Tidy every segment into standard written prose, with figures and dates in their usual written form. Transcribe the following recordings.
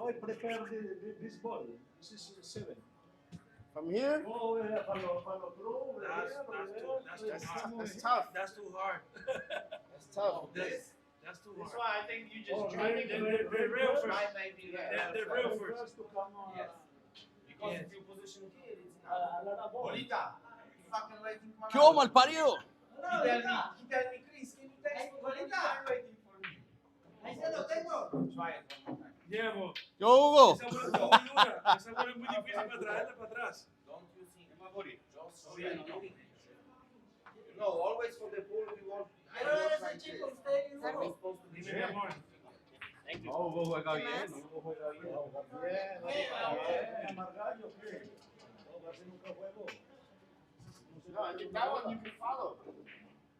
I prefer this ball. This is 7. From here? Oh, yeah, That's tough. That's too hard. That's tough. That's too That's hard. why I think you just try try the real first. Mine might be like The real first. to come on. Yes. Because Yes. if you position here, it's not. Bonita, you fucking waiting for ¿Qué hubo, malparido? He tell me, Chris, can you text me? Bonita, waiting for me. Ahí se lo tengo. Try it one more time. Diego, ¿Qué hubo, Hugo? esa bola está muy dura. Esa bola es muy difícil para traerla para atrás. Don't you think? Just so you know. You know, always for the pool we want. Quiero ver ese chico, usted y We're Hugo. supposed to be Dime, mi amor. No, Hugo juega bien. Hugo juega bien. Amargallo, ¿qué? No, casi nunca juego. No, that one you can follow.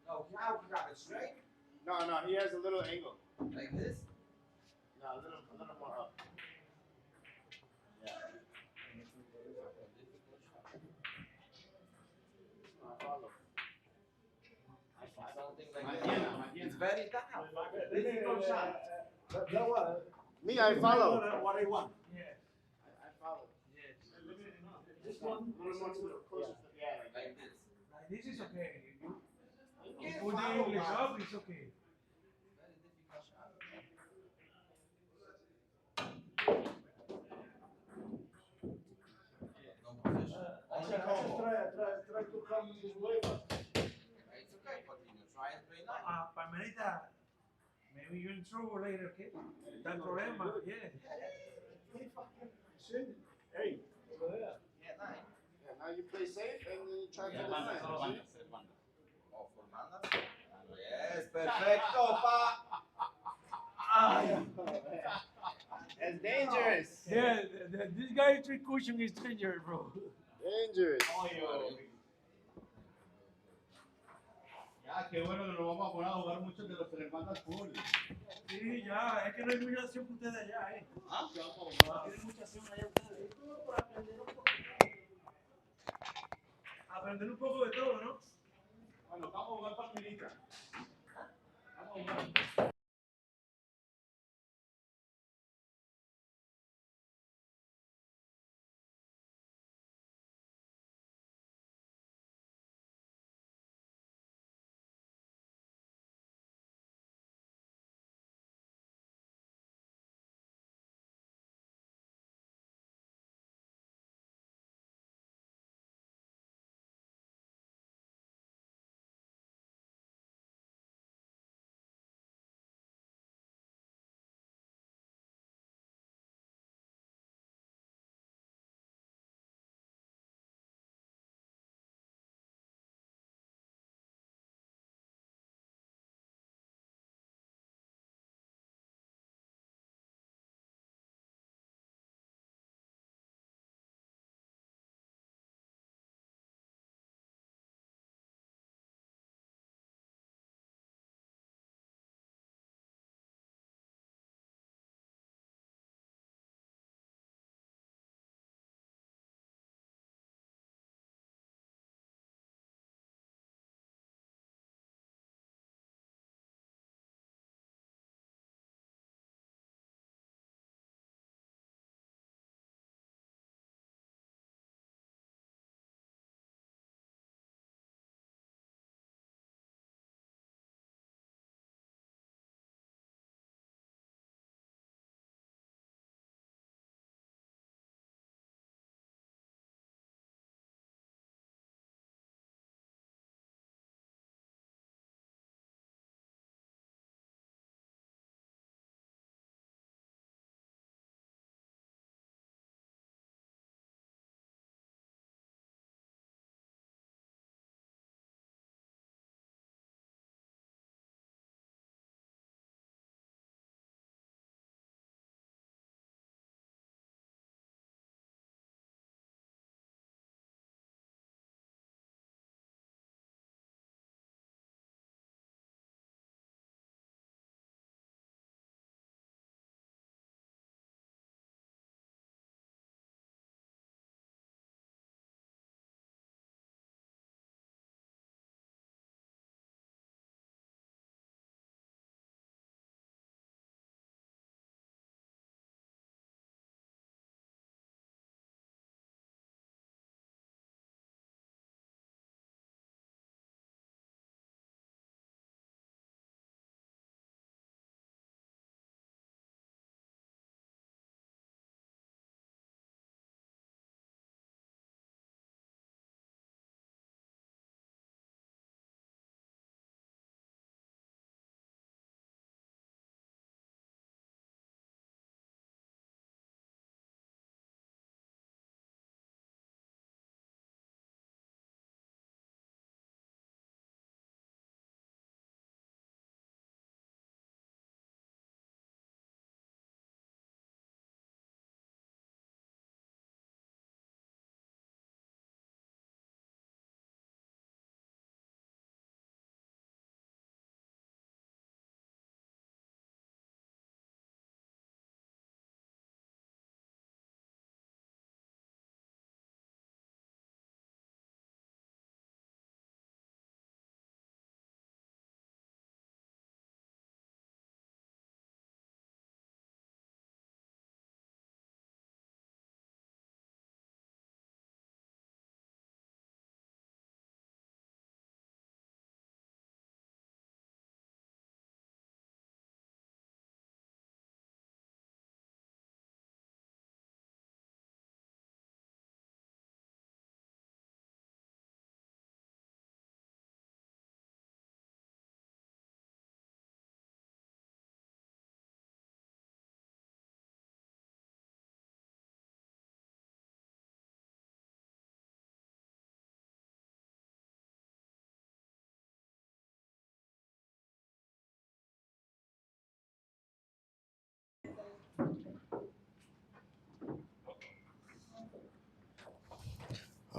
No, now you got it straight. No, he has a little angle. Like this. No, a little more up. Yeah. Follow. Something like that. It's very tough. Difficult shot. That one. Me, I follow. What I want. Yeah. I follow. Yes. This one. A little more to the closer to yeah, like Like this. Like this is okay. You You can't put the follow, English man. up, it's okay. Very difficult shot. No position. Only combo. Try to come this way, but It's okay, continue. Try and play nice. Palmerita, maybe you're in trouble later, okay? Está el problema, yeah. hey, over there. Yeah, nice. Yeah, now you play safe and then you try to Yeah, defend. Oh, for mandas? Yes, perfecto, pa. That's dangerous. Yeah, this guy trick cushion is dangerous, bro. Dangerous. Ya, qué bueno que nos vamos a poner a jugar muchos de los tres bandas full. Sí, ya, es que no hay mucha acción que ustedes allá, eh. Ah, ya vamos a No jugar. tienen mucha acción allá ustedes. Aprender un poco de todo, ¿no? Bueno, vamos a jugar palmerita. Vamos a jugar.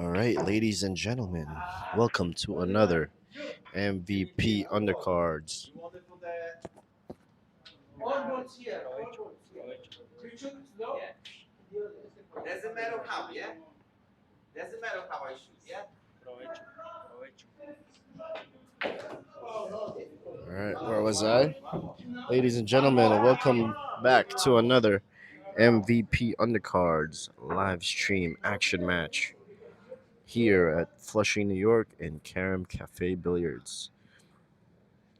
All right, ladies and gentlemen, welcome to another MVP Undercards. You want it for the all balls here, all balls here. You shoot slow. Yeah. Doesn't matter how, yeah? Doesn't matter how I shoot, yeah? All right, where was I? Ladies and gentlemen, welcome back to another MVP Undercards live stream action match here at Flushing, New York in Karam Cafe Billiards.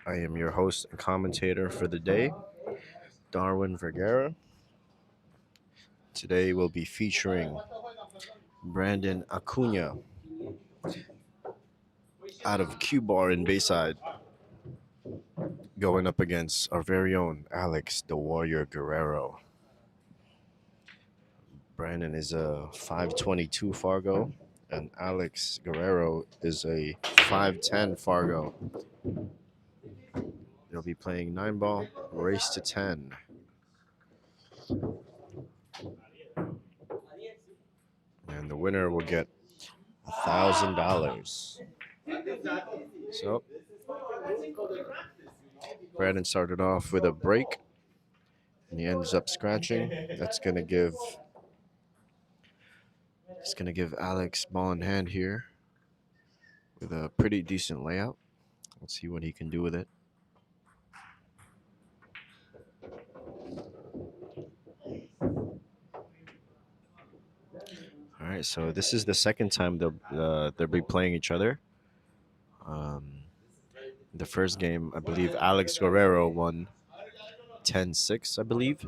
I am your host and commentator for the day, Darwin Vergara. Today we'll be featuring Brandon Acuña out of Q Bar in Bayside, going up against our very own Alex the Warrior Guerrero. Brandon is a 522 Fargo, and Alex Guerrero is a 510 Fargo. They'll be playing 9-ball, race to 10. And the winner will get $1,000. So, Brandon started off with a break, and he ends up scratching. It's gonna give Alex ball in hand here with a pretty decent layout. Let's see what he can do with it. All right, so this is the second time they'll be playing each other. The first game, I believe Alex Guerrero won 10-6, I believe.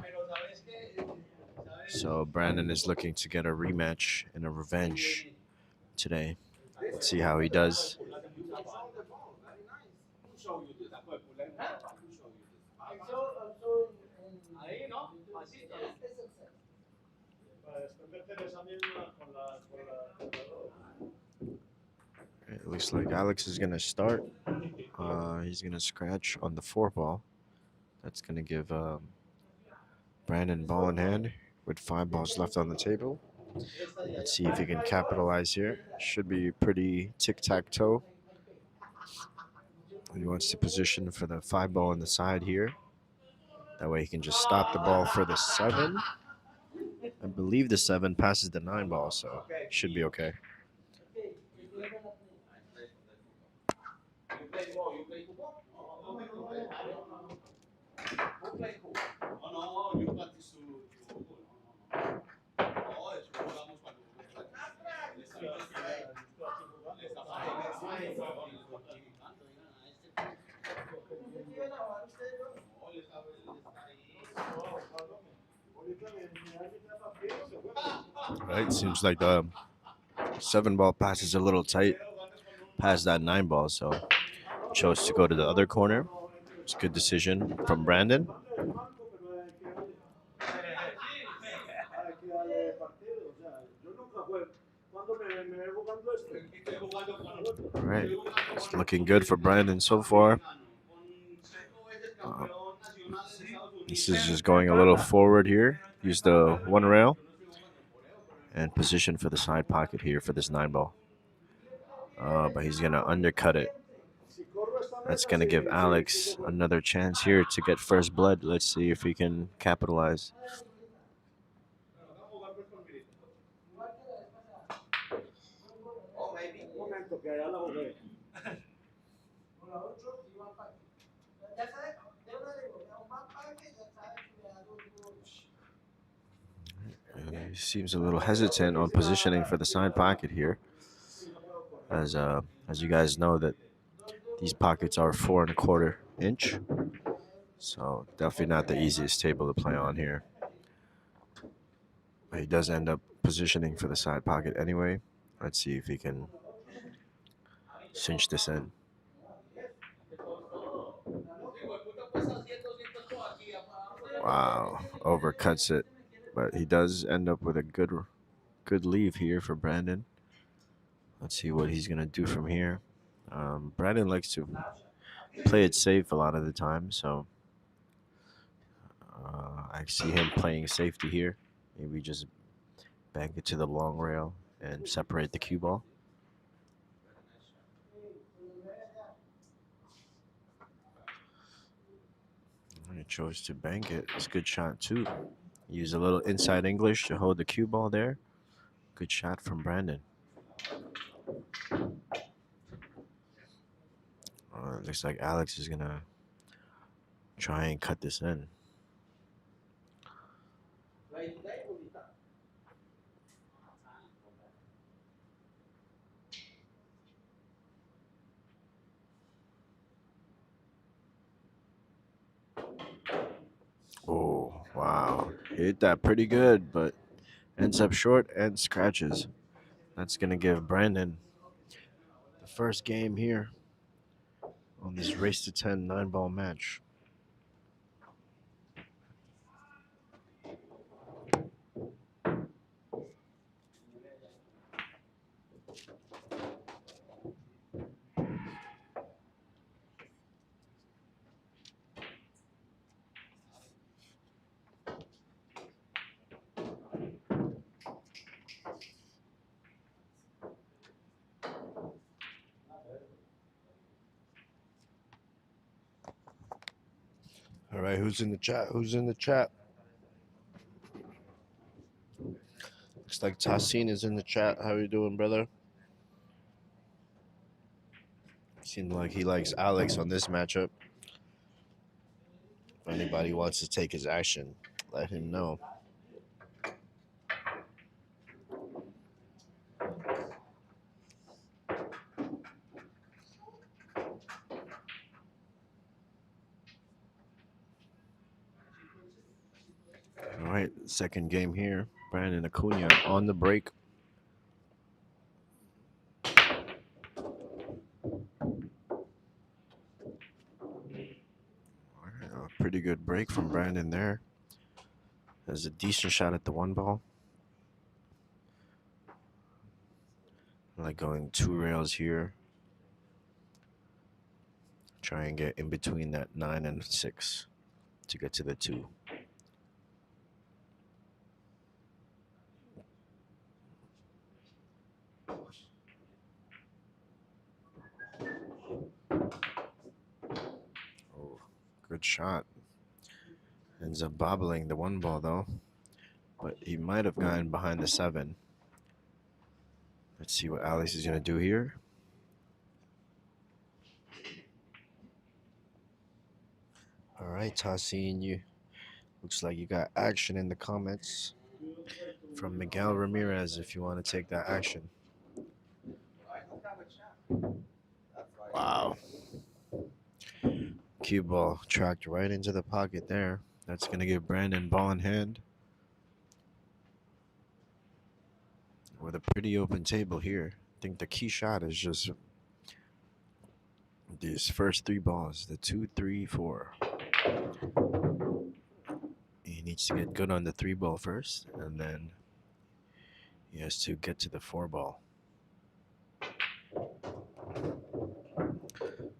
So Brandon is looking to get a rematch and a revenge today. Let's see how he does. It looks like Alex is going to start. He's going to scratch on the 4-ball. That's going to give Brandon ball in hand with 5 balls left on the table. Let's see if he can capitalize here. Should be pretty tic-tac-toe. He wants to position for the 5-ball on the side here. That way he can just stop the ball for the 7. I believe the 7 passes the 9-ball, so should be okay. Right, seems like the 7-ball passes a little tight past that 9-ball, so chose to go to the other corner. It's a good decision from Brandon. All right, it's looking good for Brandon so far. This is just going a little forward here. Use the 1 rail and position for the side pocket here for this 9-ball. But he's going to undercut it. That's going to give Alex another chance here to get first blood. Let's see if he can capitalize. He seems a little hesitant on positioning for the side pocket here. As you guys know, that these pockets are 4 1/4 inch. So definitely not the easiest table to play on here. But he does end up positioning for the side pocket anyway. Let's see if he can cinch this in. Wow, overcuts it. But he does end up with a good leave here for Brandon. Let's see what he's going to do from here. Brandon likes to play it safe a lot of the time, so I see him playing safety here. Maybe just bank it to the long rail and separate the cue ball. And he chose to bank it. It's a good shot too. Use a little inside English to hold the cue ball there. Good shot from Brandon. It looks like Alex is gonna try and cut this in. Oh, wow. Hit that pretty good, but ends up short and scratches. That's going to give Brandon the first game here on this race to 10 9-ball match. All right, who's in the chat? Who's in the chat? Looks like Tassin is in the chat. How you doing, brother? Seems like he likes Alex on this matchup. If anybody wants to take his action, let him know. All right, second game here. Brandon Acuña on the break. A pretty good break from Brandon there. There's a decent shot at the 1 ball. I like going 2 rails here. Try and get in between that 9 and 6 to get to the 2. Oh, good shot. Ends up bobbling the 1 ball though, but he might have gotten behind the 7. Let's see what Alex is going to do here. All right, Tassin, you looks like you got action in the comments from Miguel Ramirez if you want to take that action. Wow. Cue ball tracked right into the pocket there. That's going to give Brandon ball in hand. With a pretty open table here. I think the key shot is just these first 3 balls, the 2, 3, 4. He needs to get good on the 3 ball first, and then he has to get to the 4 ball.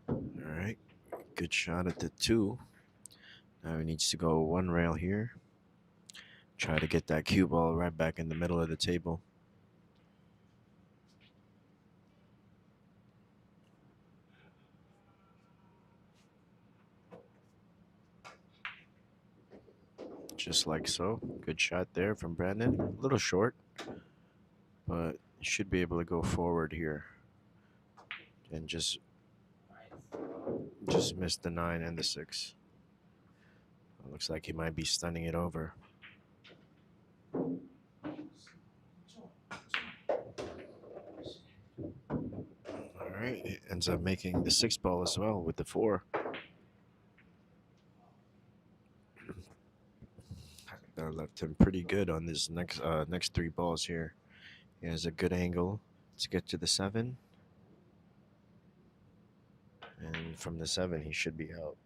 All right, good shot at the 2. Now he needs to go 1 rail here. Try to get that cue ball right back in the middle of the table. Just like so. Good shot there from Brandon. A little short, but he should be able to go forward here. And just missed the 9 and the 6. It looks like he might be stunning it over. All right, he ends up making the 6 ball as well with the 4. That left him pretty good on this next 3 balls here. He has a good angle to get to the 7. And from the 7, he should be out.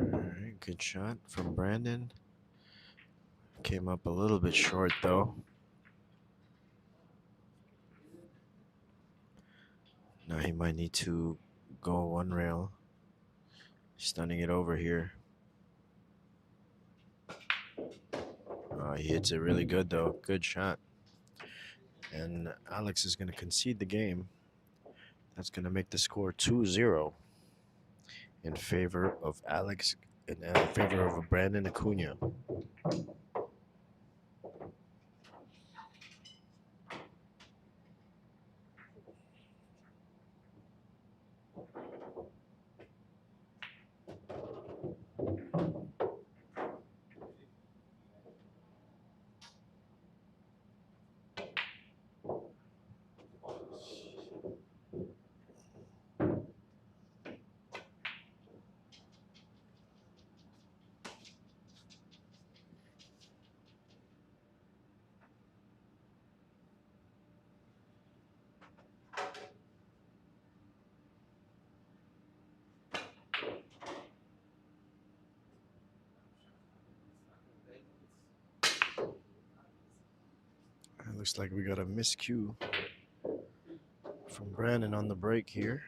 All right, good shot from Brandon. Came up a little bit short though. Now he might need to go one rail. Stunning it over here. He hits it really good though. Good shot. And Alex is going to concede the game. That's going to make the score 2-0 in favor of Alex, in favor of Brandon Acuña. It looks like we got a miscue from Brandon on the break here.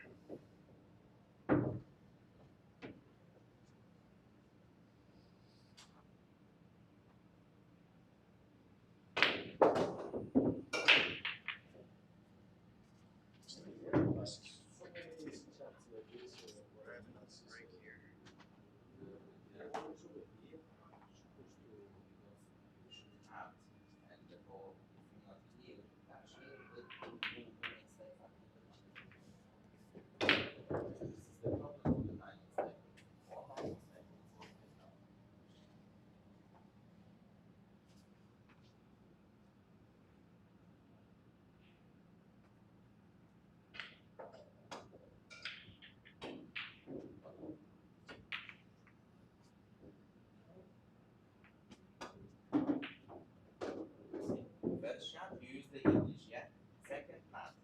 First shot, you use the English, yeah? Second, not.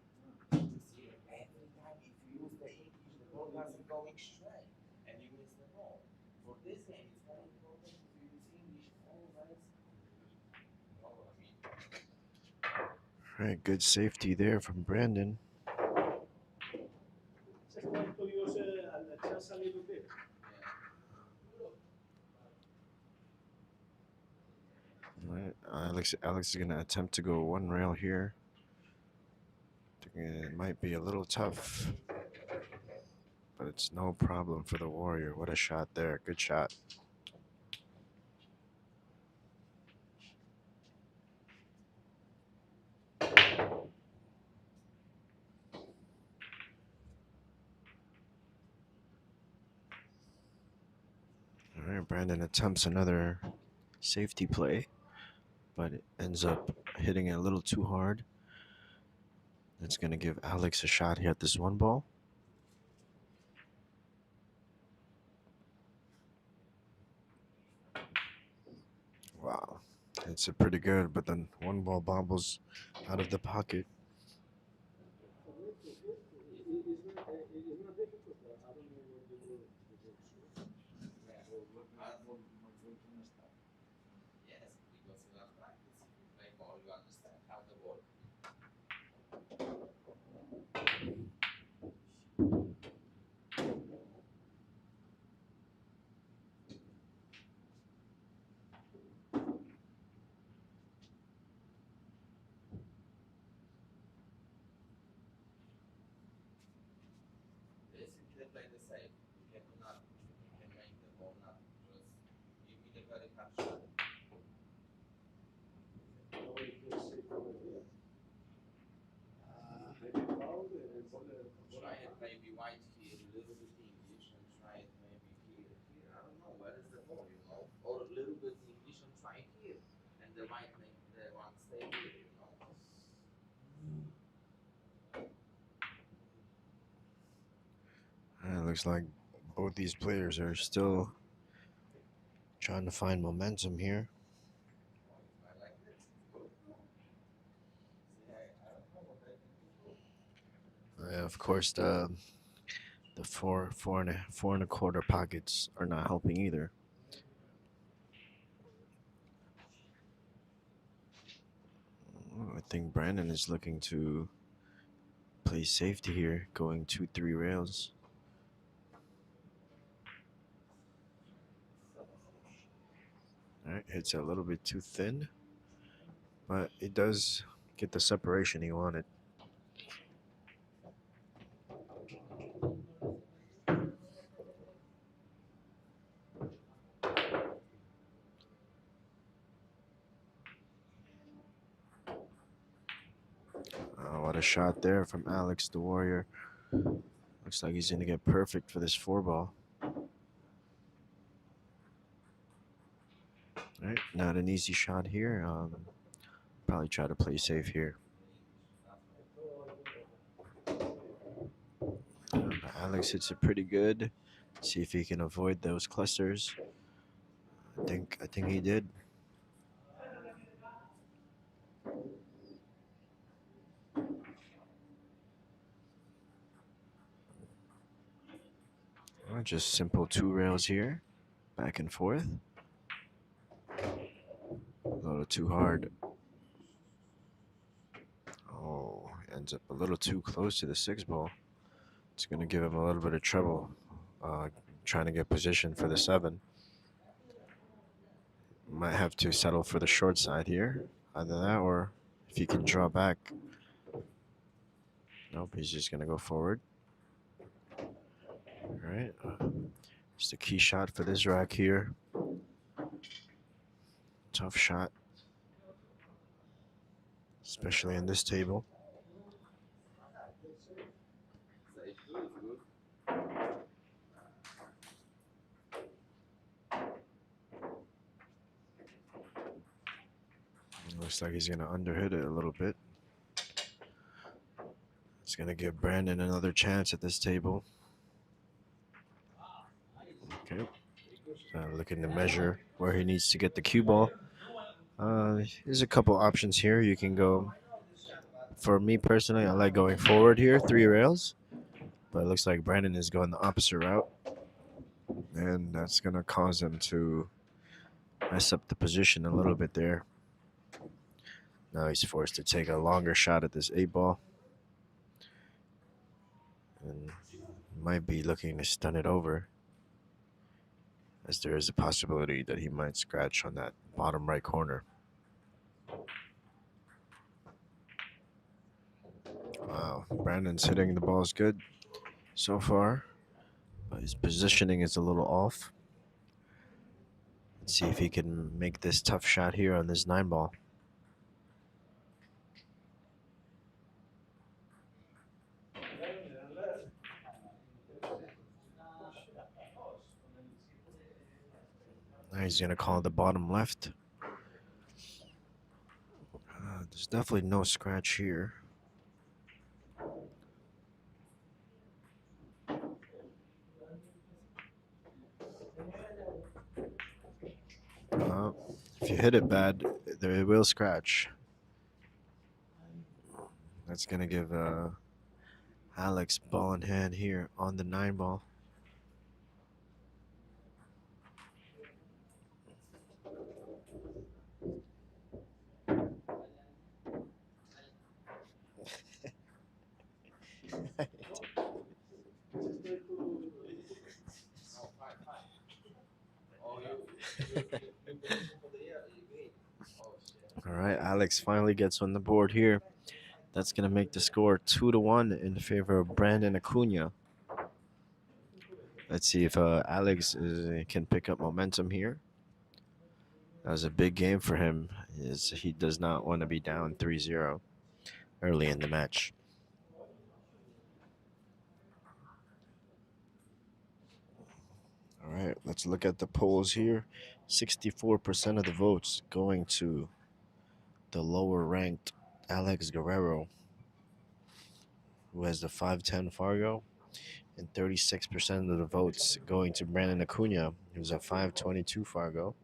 See, every time if you use the English, the ball doesn't go straight, and you miss the ball. For this game, it's very important to use English always. All right, good safety there from Brandon. Just want to use just a little bit. All right, Alex is going to attempt to go one rail here. It might be a little tough, but it's no problem for the Warrior. What a shot there. Good shot. All right, Brandon attempts another safety play, but it ends up hitting it a little too hard. That's going to give Alex a shot here at this one ball. Wow. It's a pretty good, but then one ball bobbles out of the pocket. Yes, because you are practicing. You play ball, you understand how the ball. Basically, play the safe. You can do nothing. You can make the ball nothing. Just give me the very hard shot. Try it maybe white here, a little bit English, and try it maybe here. Here, I don't know, where is the ball, you know? Or a little bit English and try it here. And the white make the one stay here, you know? It looks like both these players are still trying to find momentum here. I like this. See, I don't know what I can do. Of course, the four and a quarter pockets are not helping either. I think Brandon is looking to Plays safety here, going 2-3 rails. All right, hits a little bit too thin, but it does get the separation he wanted. What a shot there from Alex the Warrior. Looks like he's going to get perfect for this 4-ball. All right, not an easy shot here. Probably try to play safe here. Alex hits it pretty good. See if he can avoid those clusters. I think he did. Just simple 2 rails here, back and forth. A little too hard. Oh, ends up a little too close to the 6-ball. It's going to give him a little bit of trouble trying to get position for the 7. Might have to settle for the short side here. Either that or if he can draw back. Nope, he's just going to go forward. All right. Just a key shot for this rack here. Tough shot. Especially in this table. Looks like he's going to underhit it a little bit. It's going to give Brandon another chance at this table. Okay. Looking to measure where he needs to get the cue ball. There's a couple options here. You can go, for me personally, I like going forward here, 3 rails. But it looks like Brandon is going the opposite route. And that's going to cause him to mess up the position a little bit there. Now he's forced to take a longer shot at this 8-ball. And might be looking to stun it over, as there is a possibility that he might scratch on that bottom right corner. Wow, Brandon's hitting the balls good so far, but his positioning is a little off. Let's see if he can make this tough shot here on this 9-ball. Now he's going to call the bottom left. There's definitely no scratch here. If you hit it bad, it will scratch. That's going to give Alex ball in hand here on the 9-ball. All right, Alex finally gets on the board here. That's going to make the score 2-1 in favor of Brandon Acuña. Let's see if Alex can pick up momentum here. That was a big game for him. He does not want to be down 3-0 early in the match. All right, let's look at the polls here. 64% of the votes going to the lower ranked Alex Guerrero, who has the 5'10 Fargo, and 36% of the votes going to Brandon Acuña, who's a 5'22 Fargo.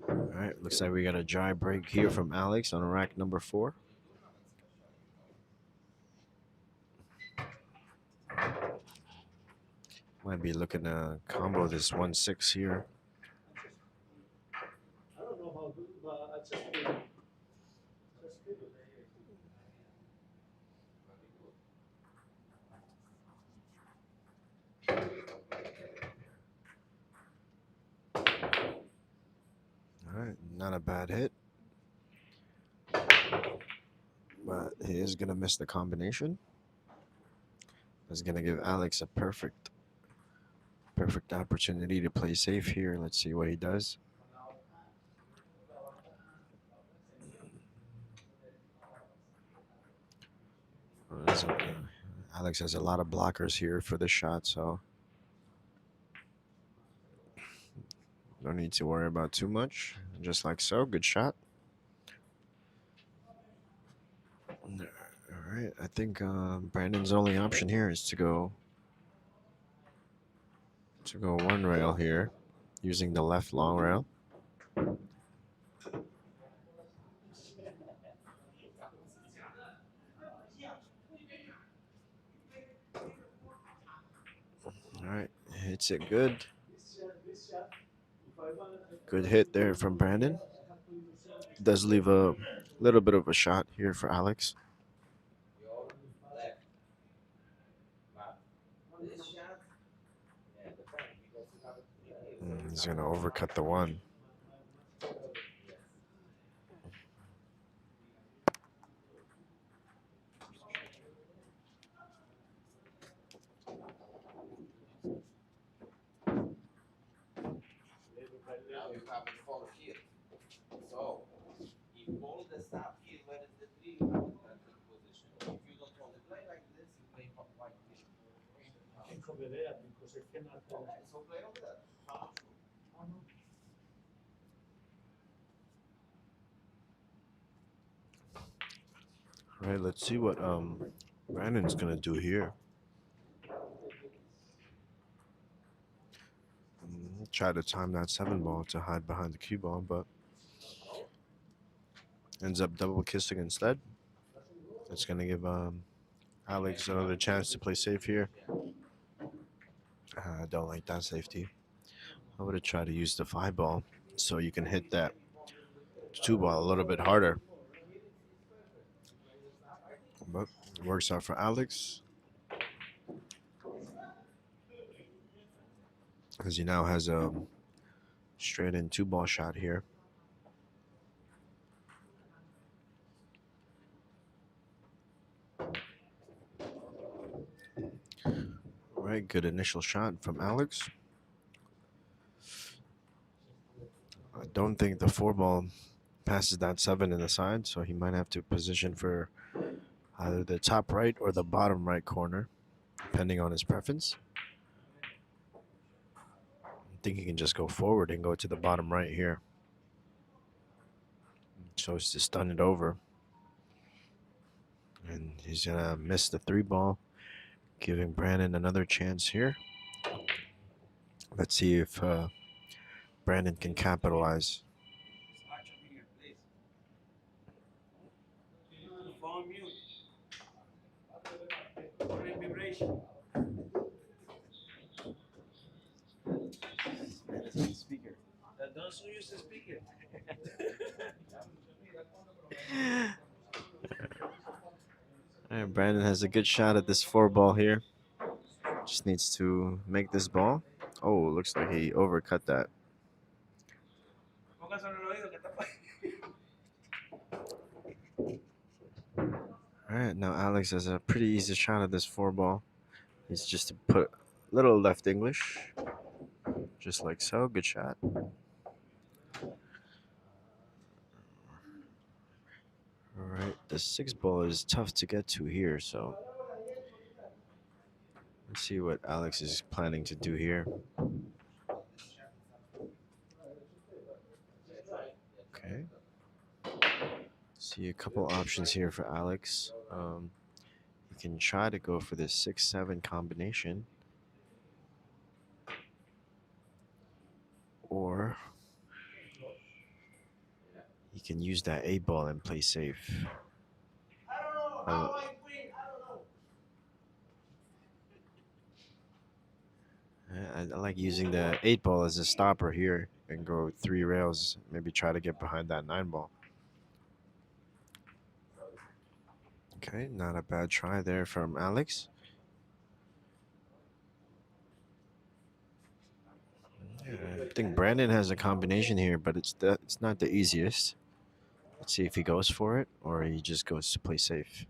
All right, looks like we got a dry break here from Alex on rack number 4. Might be looking to combo this 1-6 here. I don't know how to, but I just feel it. Just feel it. All right, not a bad hit. But he is going to miss the combination. That's going to give Alex a perfect opportunity to play safe here. Let's see what he does. Alex has a lot of blockers here for this shot, so no need to worry about too much. Just like so. Good shot. All right, I think Brandon's only option here is to go one rail here, using the left long rail. All right, hits it good. This shot, if I want, Good hit there from Brandon. Does leave a little bit of a shot here for Alex. Your left. But this shot, yeah, depends because you have a 3 He's gonna overcut the one. Yes. Now you have a 4 here. So, if all the stuff here, where is the 3, you have a perfect position. If you don't want to play like this, you play white here. I can cover there because I cannot. Okay, so play over there. All right, let's see what Brandon's gonna do here. Try to time that 7 ball to hide behind the cue ball, but ends up double kissing instead. That's gonna give Alex another chance to play safe here. I don't like that safety. I would have tried to use the 5 ball so you can hit that 2 ball a little bit harder. But it works out for Alex, because he now has a straight in 2 ball shot here. All right, good initial shot from Alex. I don't think the 4 ball passes that 7 in the side, so he might have to position for either the top right or the bottom right corner, depending on his preference. I think he can just go forward and go to the bottom right here. So it's to stun it over. And he's going to miss the 3 ball, giving Brandon another chance here. Let's see if Brandon can capitalize. Phone mute. Phone in vibration. Speaker. Don't use the speaker. All right, Brandon has a good shot at this 4 ball here. Just needs to make this ball. Oh, looks like he overcut that. Póngase en el oído que está. All right, now Alex has a pretty easy shot at this 4 ball. He's just to put a little left English, just like so. Good shot. All right, the 6 ball is tough to get to here, so let's see what Alex is planning to do here. Okay. See a couple options here for Alex. You can try to go for this 6-7 combination, or you can use that 8 ball and play safe. I like using the 8 ball as a stopper here and go 3 rails. Maybe try to get behind that 9 ball. Okay, not a bad try there from Alex. Yeah, I think Brandon has a combination here, but it's not the easiest. Let's see if he goes for it or he just goes to play safe.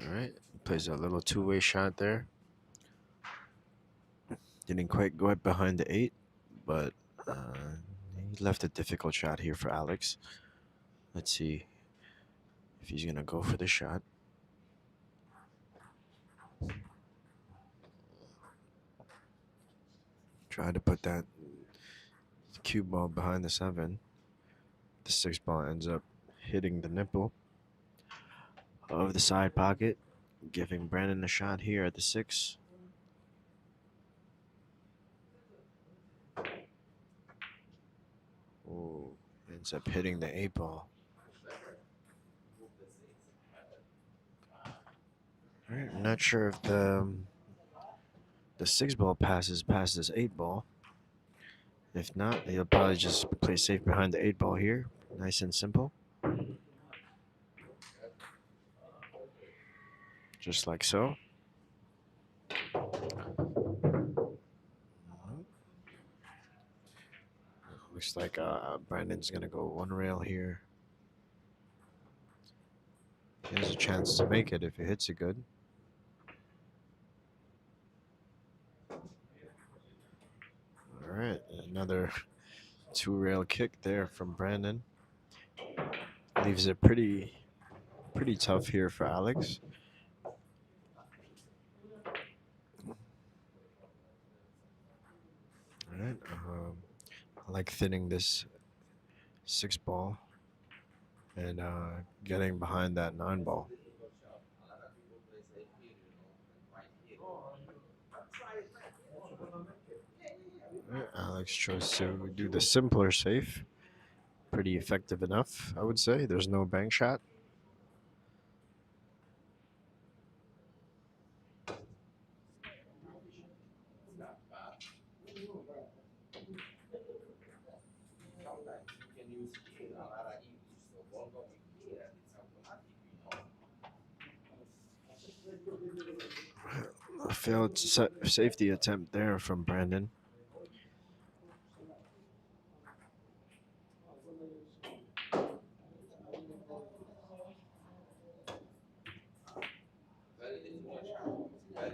All right, plays a little two-way shot there. Didn't quite go it behind the 8, but he left a difficult shot here for Alex. Let's see if he's gonna go for the shot. Try to put that cue ball behind the 7. The 6 ball ends up hitting the nipple of the side pocket, giving Brandon a shot here at the 6. Oh, ends up hitting the 8 ball. All right, I'm not sure if the 6 ball passes past this 8 ball. If not, he'll probably just play safe behind the 8 ball here. Nice and simple. Just like so. Looks like Brandon's going to go 1 rail here. He has a chance to make it if he hits it good. All right, another 2 rail kick there from Brandon. Leaves it pretty tough here for Alex. All right, I like thinning this 6 ball and getting behind that 9 ball. Right, Alex chose to do the simpler safe. Pretty effective enough, I would say. There's no bank shot. A failed safety attempt there from Brandon.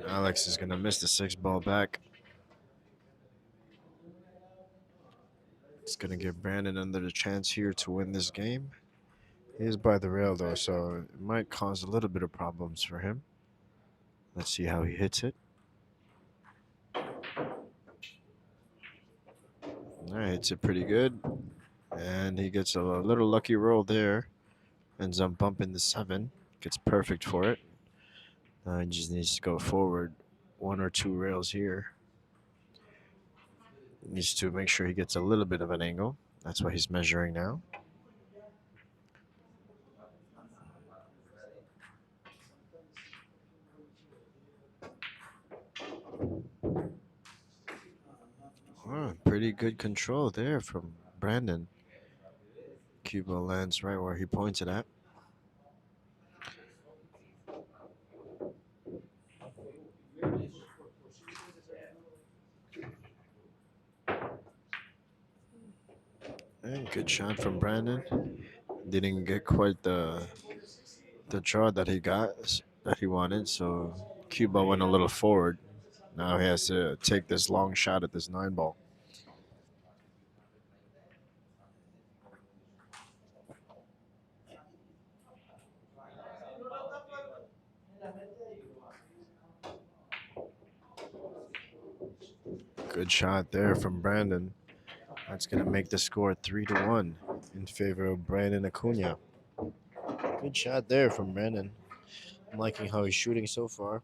Alex is going to miss the 6 ball back. It's going to give Brandon another chance here to win this game. He is by the rail, though, so it might cause a little bit of problems for him. Let's see how he hits it. All right, hits it pretty good. And he gets a little lucky roll there. Ends up bumping the 7. Gets perfect for it. He just needs to go forward 1 or 2 rails here. Needs to make sure he gets a little bit of an angle. That's what he's measuring now. Oh, pretty good control there from Brandon. Cuba lands right where he pointed at. And good shot from Brandon. Didn't get quite the draw that he wanted, so Cuba went a little forward. Now he has to take this long shot at this 9 ball. Good shot there from Brandon. That's going to make the score 3-1 in favor of Brandon Acuña. Good shot there from Brandon. I'm liking how he's shooting so far.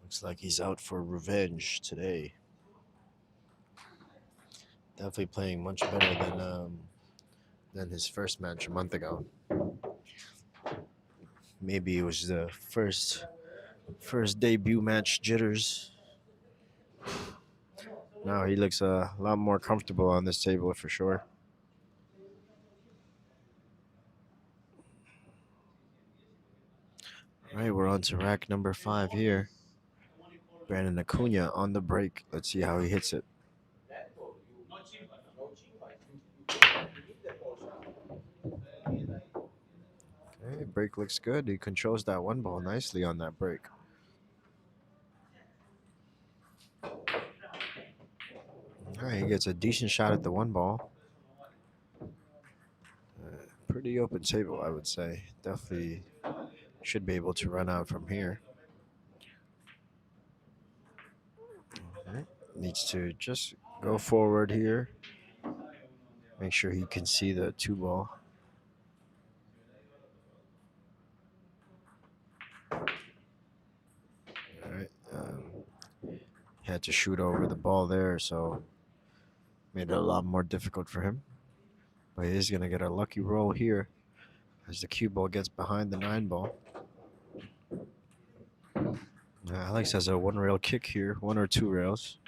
Looks like he's out for revenge today. Definitely playing much better than his first match a month ago. Maybe it was the first debut match jitters. Now he looks a lot more comfortable on this table for sure. All right, we're on to rack number 5 here. Brandon Acuña on the break. Let's see how he hits it. Okay, break looks good. He controls that one ball nicely on that break. All right, he gets a decent shot at the one ball. Pretty open table, I would say. Definitely should be able to run out from here. Right. Needs to just go forward here. Make sure he can see the 2 ball. All right. He had to shoot over the ball there, so made it a lot more difficult for him. But he is going to get a lucky roll here as the cue ball gets behind the 9 ball. Alex has a 1 rail kick here, 1 or 2 rails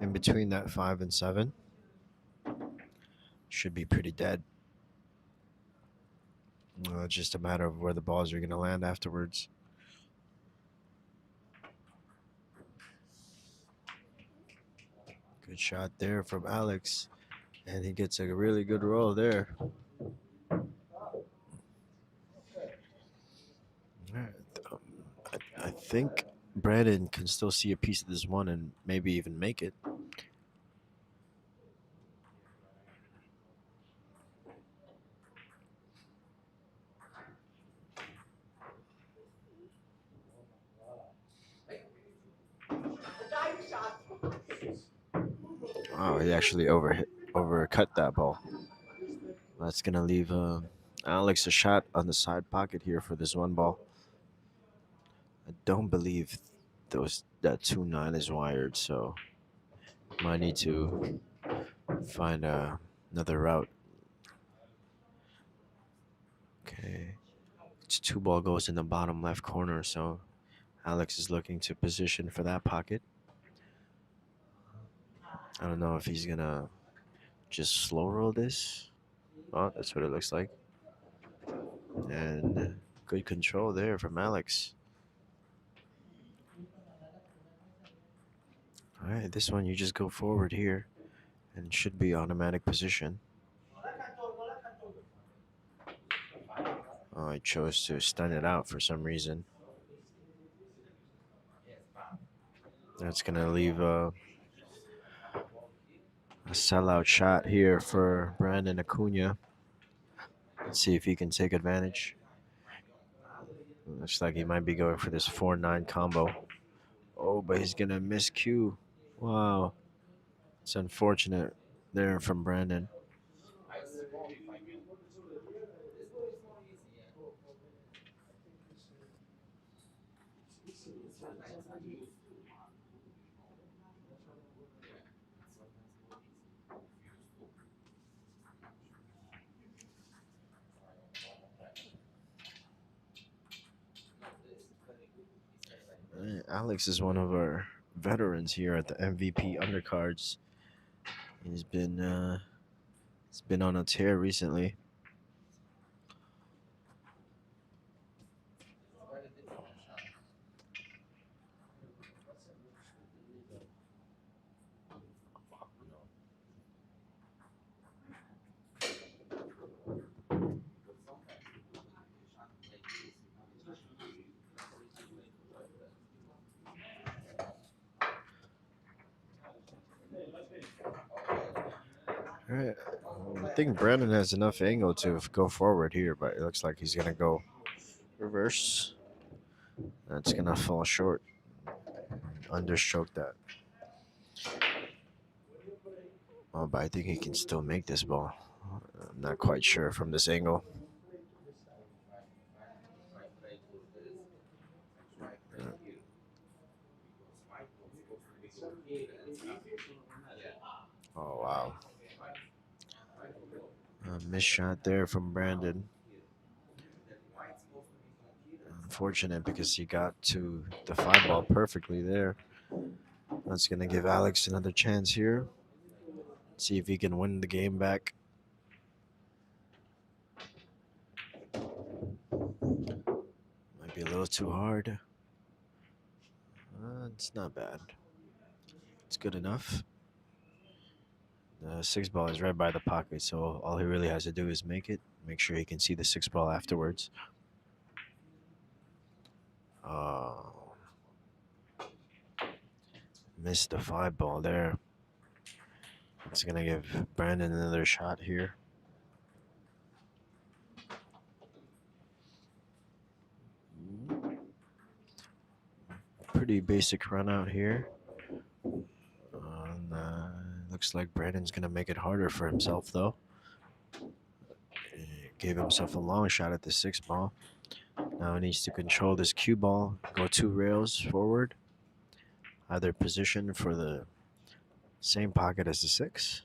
in between that 5 and 7. Should be pretty dead. It's just a matter of where the balls are going to land afterwards. Good shot there from Alex. And he gets a really good roll there. I think Brandon can still see a piece of this one and maybe even make it. Oh, he actually overcut that ball. That's going to leave Alex a shot on the side pocket here for this one ball. I don't believe that 2-9 is wired, so might need to find another route. Okay. It's 2 ball goes in the bottom left corner, so Alex is looking to position for that pocket. I don't know if he's going to just slow roll this. Oh, that's what it looks like. And good control there from Alex. All right, this one you just go forward here and should be automatic position. Oh, I chose to stun it out for some reason. That's going to leave a sellout shot here for Brandon Acuña. Let's see if he can take advantage. Looks like he might be going for this 4-9 combo. Oh, but he's going to miss cue. Wow. It's unfortunate there from Brandon. Alex is one of our veterans here at the MVP Undercards. He's been on a tear recently. All right. I think Brandon has enough angle to go forward here, but it looks like he's going to go reverse. That's going to fall short. Understroke that. Oh, but I think he can still make this ball. I'm not quite sure from this angle. Oh, wow. A missed shot there from Brandon. Unfortunate because he got to the 5 ball perfectly there. That's going to give Alex another chance here. See if he can win the game back. Might be a little too hard. It's not bad. It's good enough. The 6 ball is right by the pocket, so all he really has to do is make it. Make sure he can see the 6 ball afterwards. Missed the 5 ball there. It's going to give Brandon another shot here. Pretty basic run out here. Looks like Brandon's going to make it harder for himself, though. He gave himself a long shot at the 6 ball. Now he needs to control this cue ball, go 2 rails forward. Either position for the same pocket as the 6,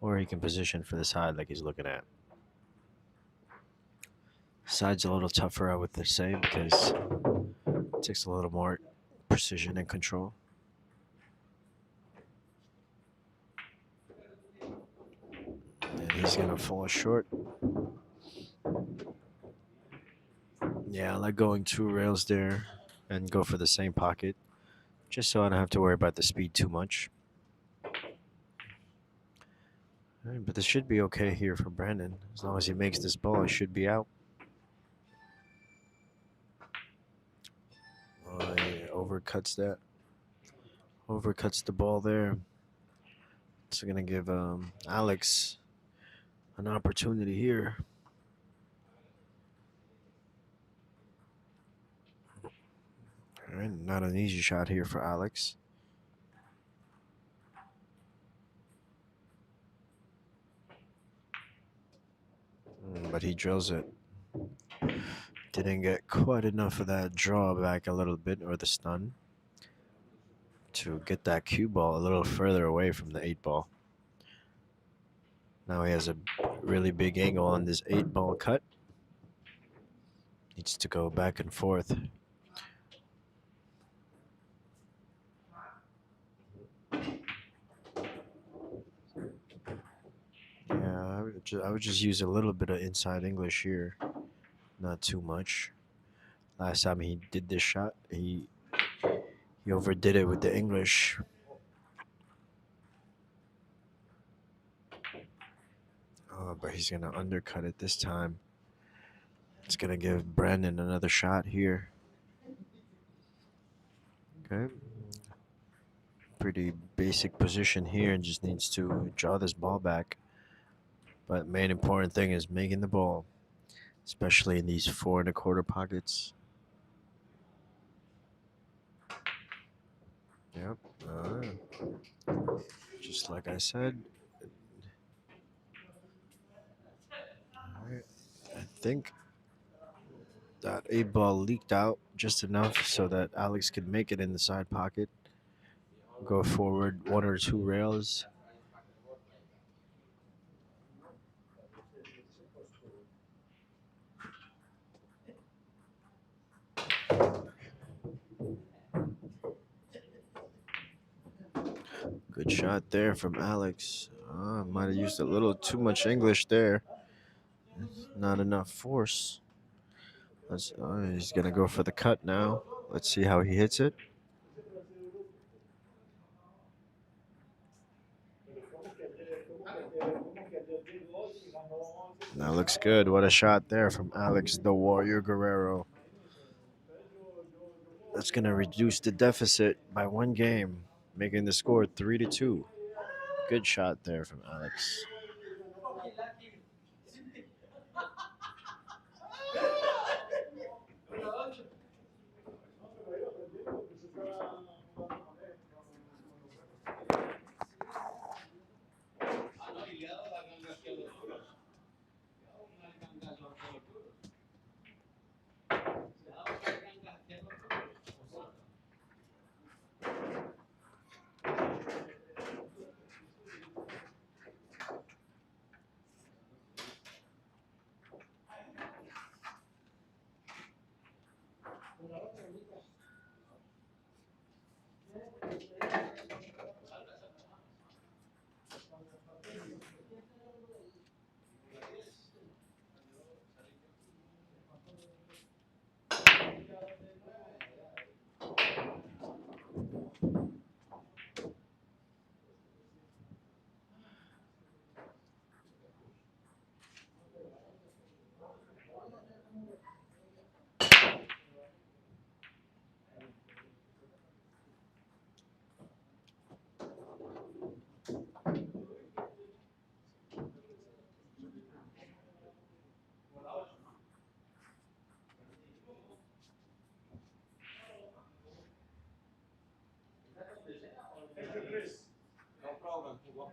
or he can position for the side like he's looking at. Side's a little tougher, I would say, because it takes a little more precision and control. And he's going to fall short. Yeah, I like going 2 rails there and go for the same pocket, just so I don't have to worry about the speed too much. Right, but this should be okay here for Brandon. As long as he makes this ball, he should be out. Oh, he overcuts that. Overcuts the ball there. It's going to give Alex an opportunity here. All right, not an easy shot here for Alex. But he drills it. Didn't get quite enough of that draw back a little bit, or the stun, to get that cue ball a little further away from the 8 ball. Now he has a really big angle on this 8 ball cut. Needs to go back and forth. Yeah, I would just use a little bit of inside English here. Not too much. Last time he did this shot, he overdid it with the English. Oh, but he's going to undercut it this time. It's going to give Brandon another shot here. Okay. Pretty basic position here, and just needs to draw this ball back. But main important thing is making the ball, especially in these 4 1/4 pockets. Yep. Just like I said. All right. I think that 8 ball leaked out just enough so that Alex could make it in the side pocket. Go forward 1 or 2 rails. Good shot there from Alex. Might have used a little too much English there. Not enough force. He's going to go for the cut now. Let's see how he hits it. That looks good. What a shot there from Alex the Warrior Guerrero. That's going to reduce the deficit by 1 game, making the score 3-2. Good shot there from Alex. No problem, Hugo.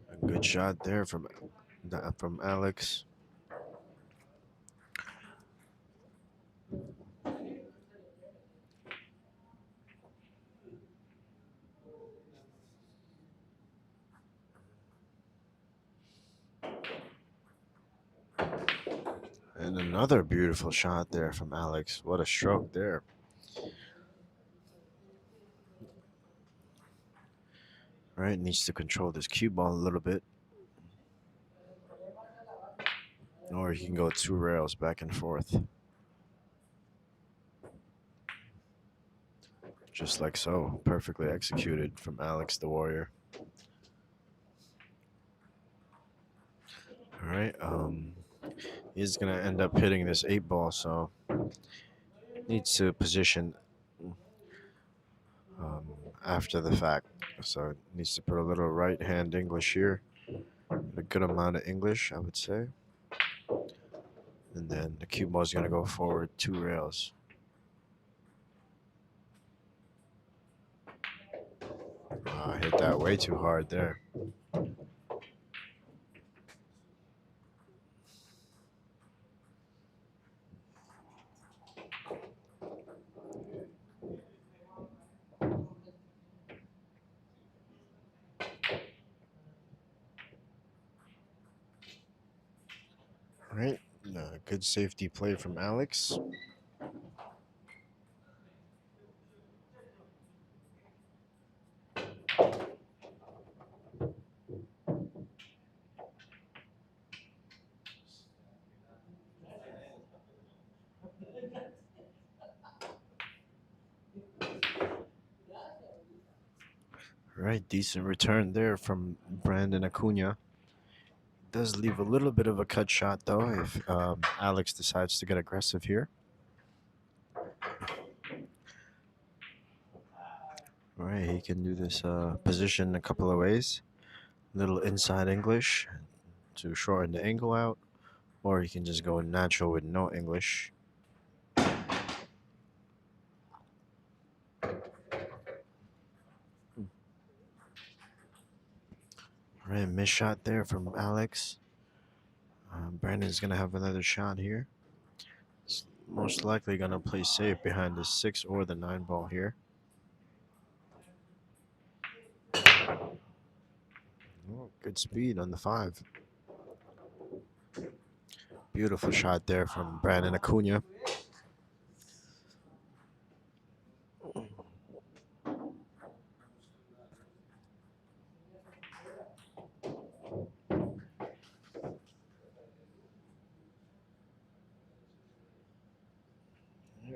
A good shot there from Alex. And another beautiful shot there from Alex. What a stroke there. All right, needs to control this cue ball a little bit. Or he can go 2 rails back and forth. Just like so. Perfectly executed from Alex the Warrior. All right, he's gonna end up hitting this 8 ball, so needs to position after the fact. So needs to put a little right hand English here, a good amount of English, I would say. And then the cue ball is gonna go forward 2 rails. Hit that way too hard there. All right, good safety play from Alex. All right, decent return there from Brandon Acuña. Does leave a little bit of a cut shot though if Alex decides to get aggressive here. All right, he can do this position a couple of ways. Little inside English to shorten the angle out, or he can just go natural with no English. All right, missed shot there from Alex. Brandon's gonna have another shot here. He's most likely gonna play safe behind the 6 or the 9 ball here. Oh, good speed on the 5. Beautiful shot there from Brandon Acuña.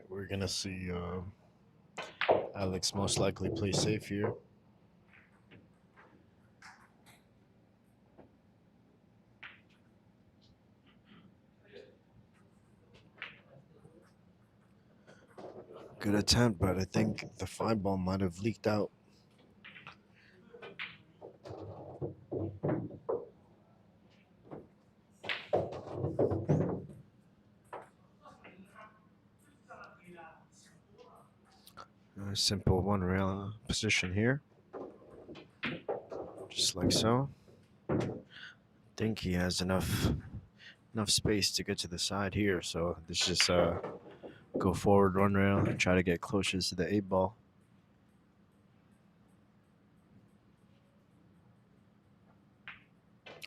We're gonna see Alex most likely play safe here. Good attempt, but I think the 5 ball might have leaked out. A simple 1 rail position here. Just like so. Think he has enough space to get to the side here, so let's just go forward 1 rail and try to get closer to the 8 ball.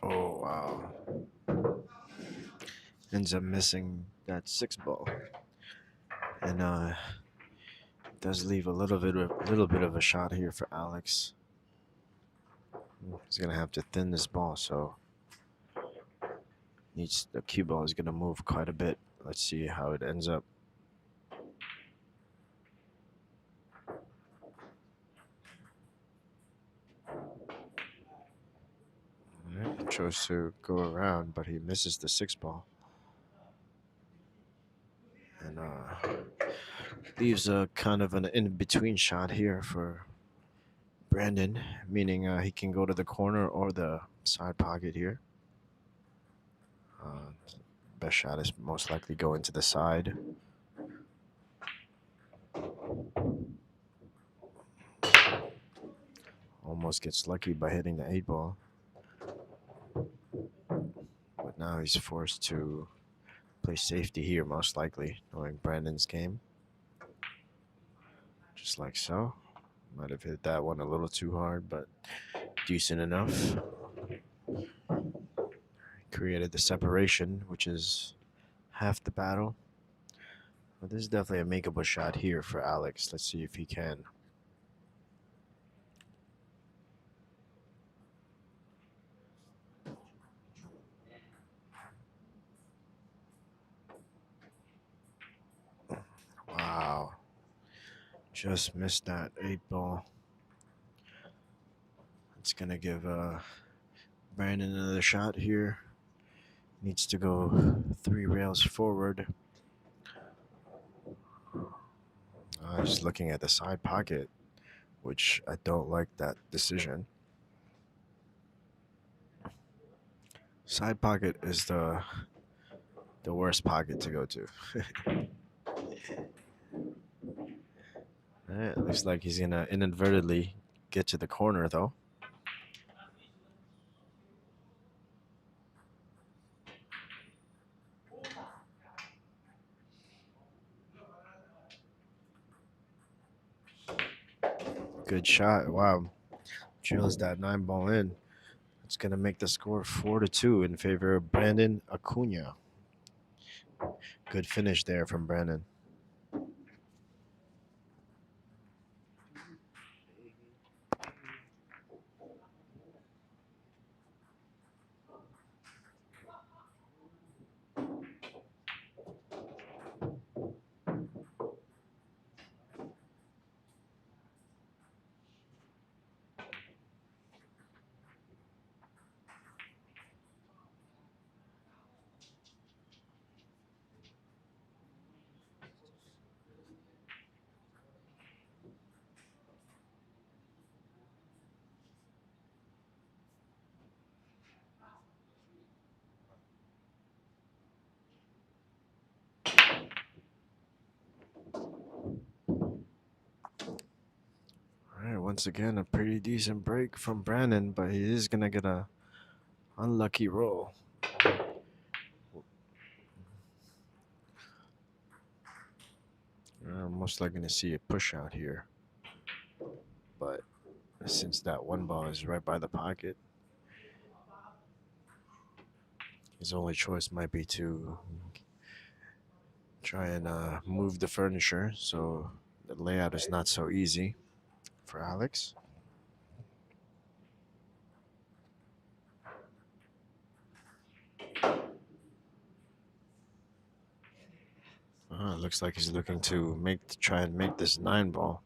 Oh, wow. Ends up missing that 6 ball. And does leave a little bit of a shot here for Alex. He's gonna have to thin this ball, so the cue ball is gonna move quite a bit. Let's see how it ends up. Alright, chose to go around, but he misses the 6 ball. And leaves a kind of an in-between shot here for Brandon, meaning he can go to the corner or the side pocket here. Best shot is most likely go into the side. Almost gets lucky by hitting the 8 ball. But now he's forced to play safety here, most likely, knowing Brandon's game. Just like so. Might have hit that one a little too hard, but decent enough. Created the separation, which is half the battle. But this is definitely a makeable shot here for Alex. Let's see if he can. Wow. Just missed that 8 ball. It's going to give Brandon another shot here. Needs to go 3 rails forward. Just looking at the side pocket, which I don't like that decision. Side pocket is the worst pocket to go to. It looks like he's gonna inadvertently get to the corner though. Good shot. Wow. Drills that 9 ball in. It's gonna make the score 4-2 in favor of Brandon Acuña. Good finish there from Brandon. Alright, once again, a pretty decent break from Brandon, but he is gonna get a unlucky roll. Most likely going to see a push out here. But since that 1 ball is right by the pocket, his only choice might be to try and move the furniture. So the layout is not so easy for Alex. Looks like he's looking to try and make this 9 ball.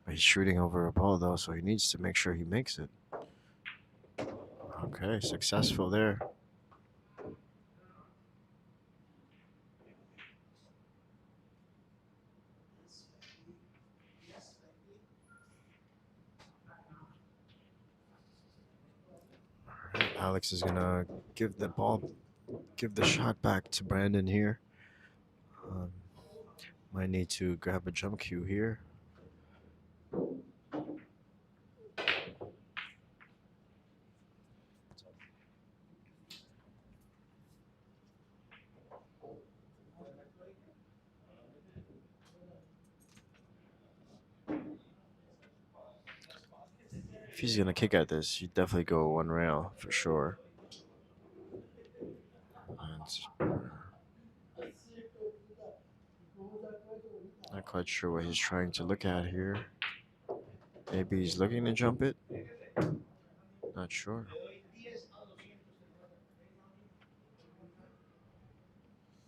But he's shooting over a ball though, so he needs to make sure he makes it. Okay, successful there. All right, Alex is gonna give the shot back to Brandon here. Might need to grab a jump cue here. If he's gonna kick at this, you definitely go one rail for sure. Not quite sure what he's trying to look at here. Maybe he's looking to jump it. Not sure.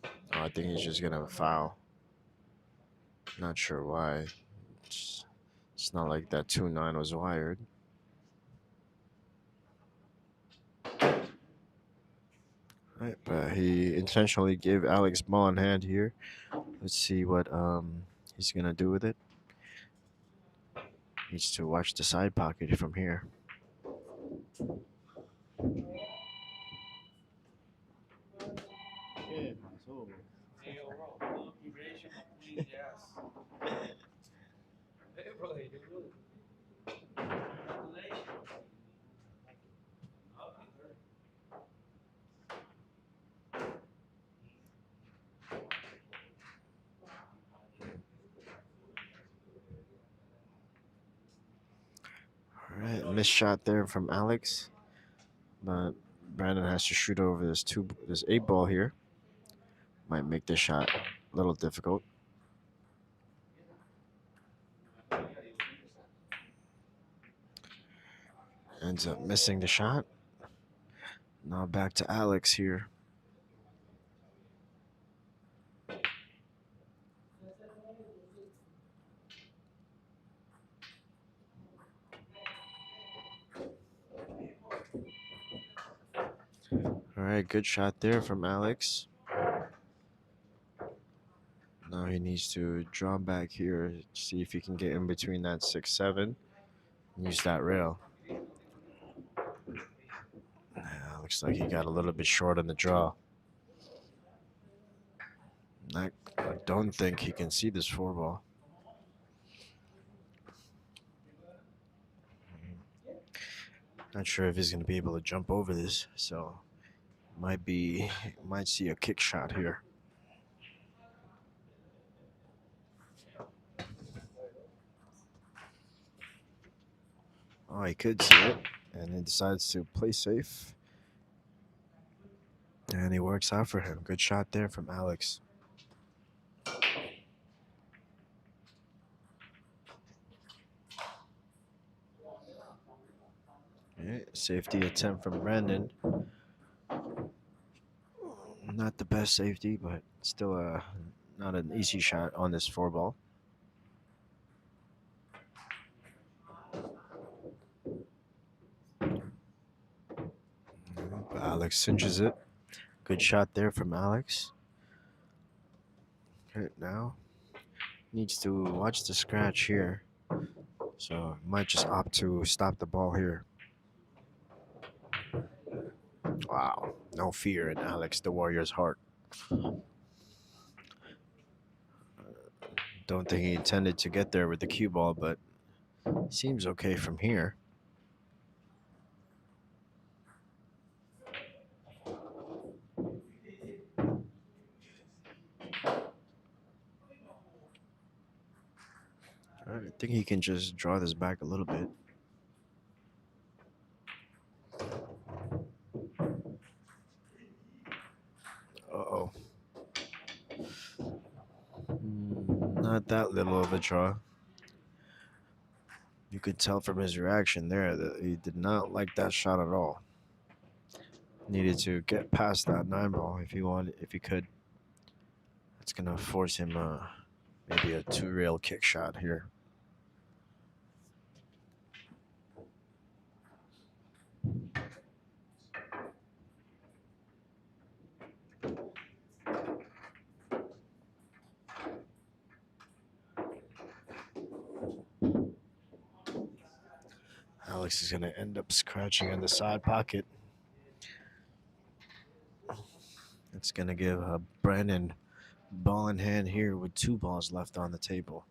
Oh, I think he's just gonna foul. Not sure why. It's not like that 2-9 was wired. Right, but he intentionally gave Alex ball in hand here. Let's see what he's gonna do with it. Needs to watch the side pocket from here. All right, missed shot there from Alex, but Brandon has to shoot over this 8 ball here. Might make this shot a little difficult. Ends up missing the shot. Now back to Alex here. All right, good shot there from Alex. Now he needs to draw back here, see if he can get in between that 6-7, and use that rail. Looks like he got a little bit short on the draw. I don't think he can see this 4 ball. Not sure if he's going to be able to jump over this, so might see a kick shot here. Oh, he could see it, and he decides to play safe. And he works out for him. Good shot there from Alex. Okay, safety attempt from Brandon. Not the best safety, but still not an easy shot on this 4 ball. Alex cinches it. Good shot there from Alex. Okay, now needs to watch the scratch here. So might just opt to stop the ball here. Wow, no fear in Alex the Warrior's heart. Don't think he intended to get there with the cue ball, but seems okay from here. I think he can just draw this back a little bit. Uh-oh. Not that little of a draw. You could tell from his reaction there that he did not like that shot at all. Needed to get past that 9 ball if he could. It's gonna force him maybe a 2-rail kick shot here. Alex is gonna end up scratching in the side pocket. It's gonna give Brandon ball in hand here with 2 balls left on the table.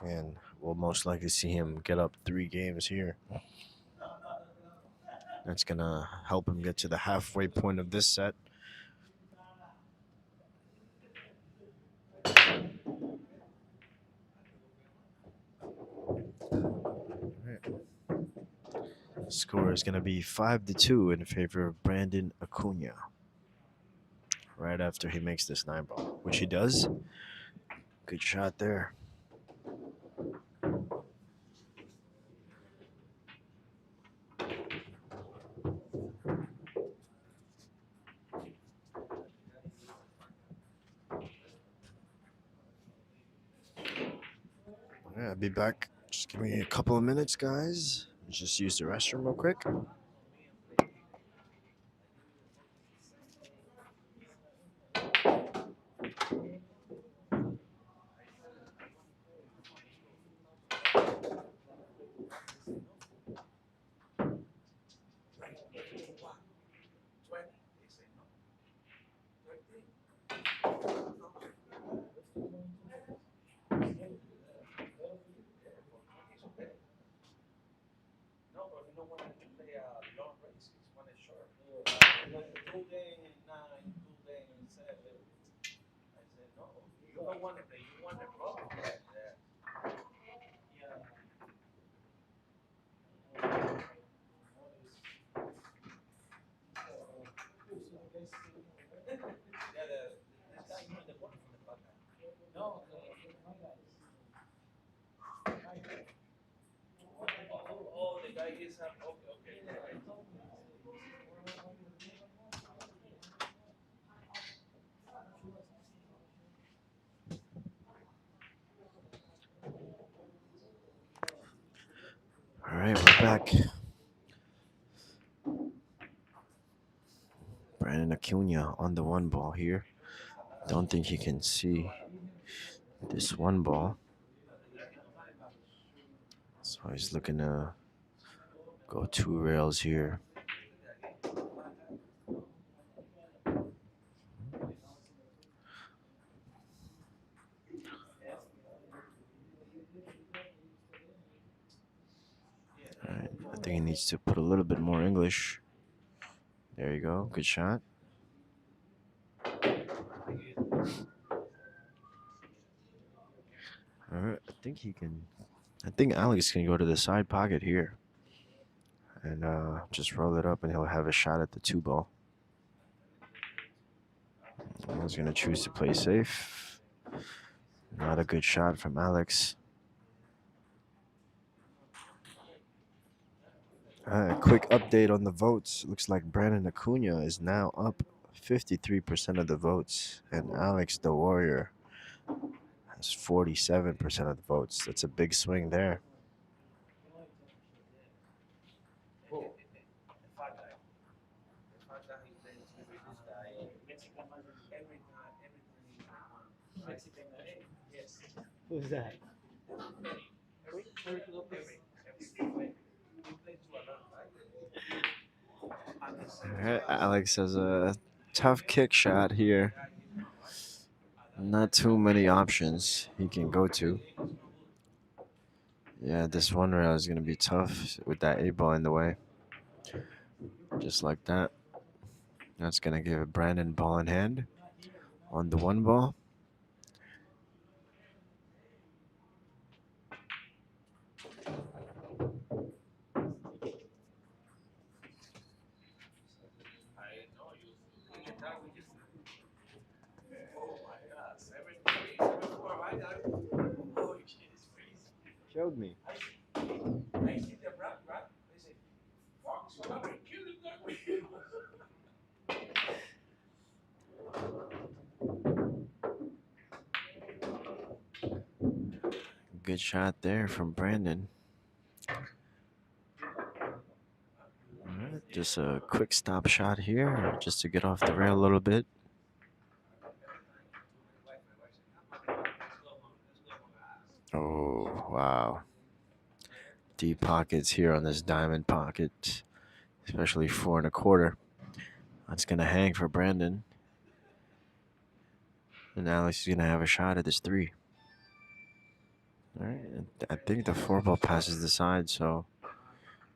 And we'll most likely see him get up 3 games here. That's gonna help him get to the halfway point of this set. Right. Score is going to be 5-2 in favor of Brandon Acuña. Right after he makes this 9-ball, which he does. Good shot there. Yeah, I'll be back. Just give me a couple of minutes, guys. Just use the restroom real quick. No, but you know when you play a long race, it's when it's short. Like 2 game 9, 2 game 7. I said no. You don't want to play. You want to pro. Yeah. Yeah, this guy you in the corner from the back. No, my guys. Oh, the guy is okay. All right, we're back. Brandon Acuña on the 1-ball here. Don't think he can see this 1-ball. So he's looking to go 2 rails here. All right, I think he needs to put a little bit more English. There you go. Good shot. All right, I think Alex can go to the side pocket here and just roll it up, and he'll have a shot at the 2-ball. He's going to choose to play safe. Not a good shot from Alex. A quick update on the votes. Looks like Brandon Acuña is now up 53% of the votes, and Alex the Warrior has 47% of the votes. That's a big swing there. Who's that? All right, Alex has a tough kick shot here. Not too many options he can go to. Yeah, this 1 rail is going to be tough with that 8-ball in the way. Just like that. That's going to give Brandon ball in hand on the 1-ball. Showed me. Good shot there from Brandon. All right, just a quick stop shot here, just to get off the rail a little bit. Oh, wow. Deep pockets here on this diamond pocket, especially 4 1/4. That's going to hang for Brandon. And Alex is going to have a shot at this 3. All right, I think the 4-ball passes the side, so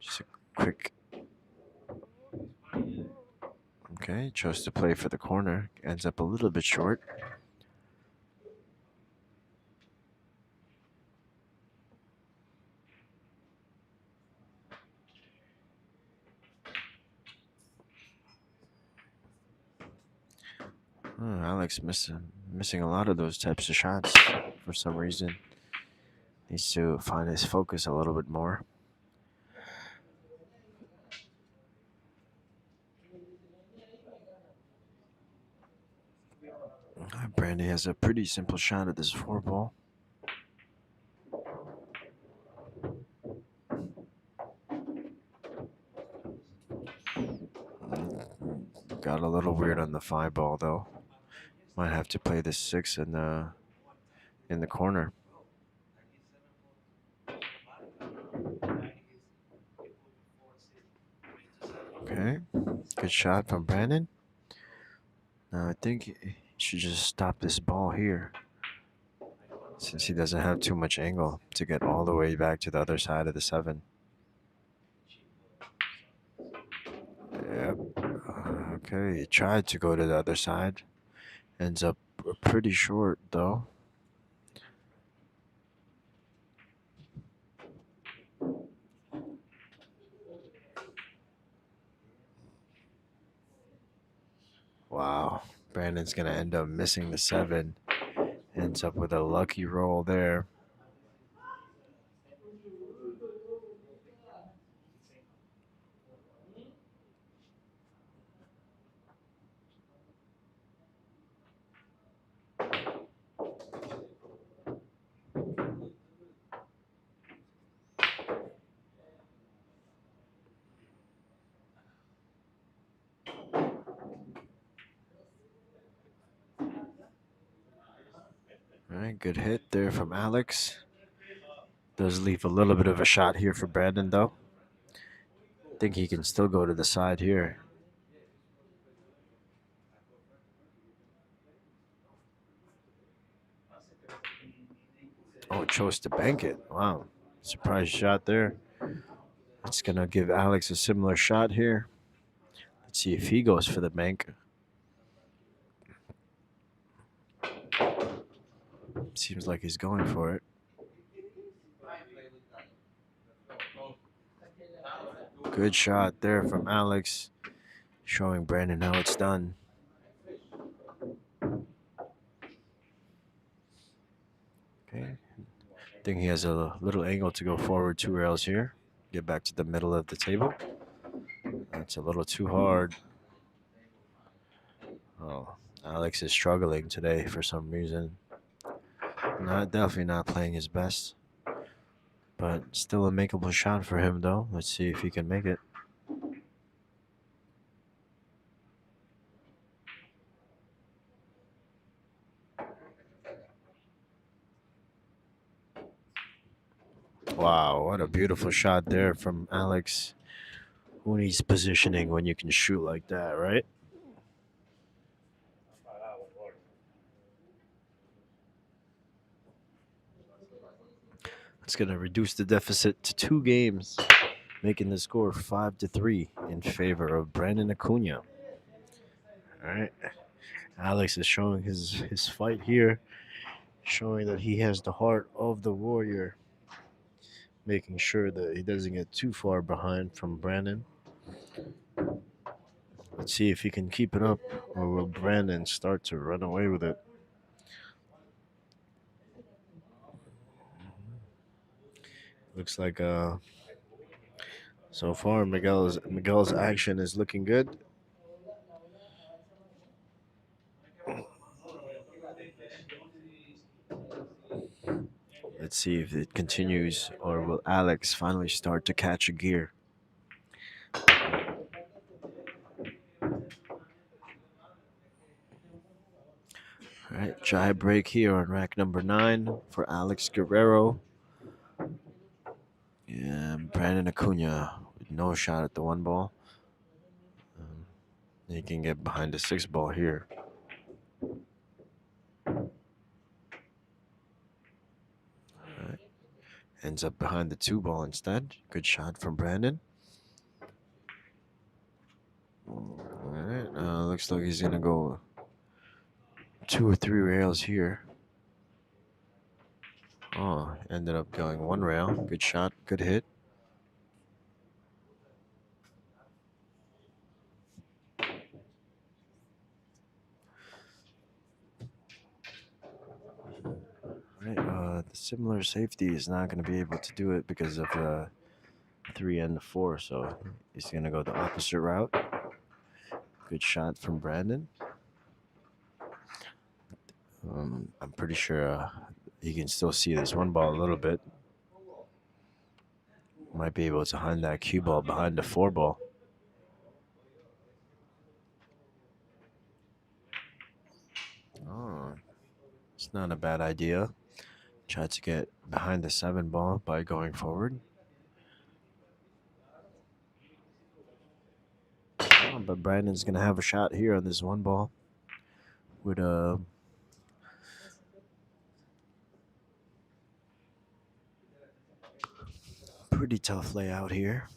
just a quick. Okay, chose to play for the corner. Ends up a little bit short. Alex missing a lot of those types of shots for some reason. Needs to find his focus a little bit more. Brandy has a pretty simple shot at this 4-ball. Got a little weird on the 5-ball though. Might have to play the 6 in the corner. Okay, good shot from Brandon. Now I think he should just stop this ball here, since he doesn't have too much angle to get all the way back to the other side of the 7. Yep. Okay, he tried to go to the other side. Ends up pretty short though. Wow, Brandon's gonna end up missing the 7. Ends up with a lucky roll there. All right, good hit there from Alex. Does leave a little bit of a shot here for Brandon though. I think he can still go to the side here. Oh, chose to bank it. Wow, surprise shot there. It's gonna give Alex a similar shot here. Let's see if he goes for the bank. Seems like he's going for it. Good shot there from Alex, showing Brandon how it's done. Okay. I think he has a little angle to go forward 2 rails here. Get back to the middle of the table. That's a little too hard. Oh, Alex is struggling today for some reason. Definitely not playing his best. But still a makeable shot for him though. Let's see if he can make it. Wow, what a beautiful shot there from Alex. Who needs positioning when you can shoot like that, right? It's going to reduce the deficit to 2 games, making the score 5-3 in favor of Brandon Acuña. All right. Alex is showing his fight here, showing that he has the heart of the warrior, making sure that he doesn't get too far behind from Brandon. Let's see if he can keep it up, or will Brandon start to run away with it? Looks like so far Miguel's action is looking good. Let's see if it continues, or will Alex finally start to catch a gear? All right, try break here on rack number 9 for Alex Guerrero. And Brandon Acuña with no shot at the 1 ball. He can get behind the 6 ball here. All right. Ends up behind the 2 ball instead. Good shot from Brandon. All right, looks like he's gonna go 2 or 3 rails here. Oh, ended up going 1 rail. Good shot, good hit. similar safety is not going to be able to do it because of the 3 and the 4. So he's going to go the opposite route. Good shot from Brandon. I'm pretty sure he can still see this one ball a little bit. Might be able to hunt that cue ball behind the 4 ball. Oh, it's not a bad idea. Try to get behind the 7 ball by going forward. Oh, but Brandon's going to have a shot here on this 1 ball with a pretty tough layout here.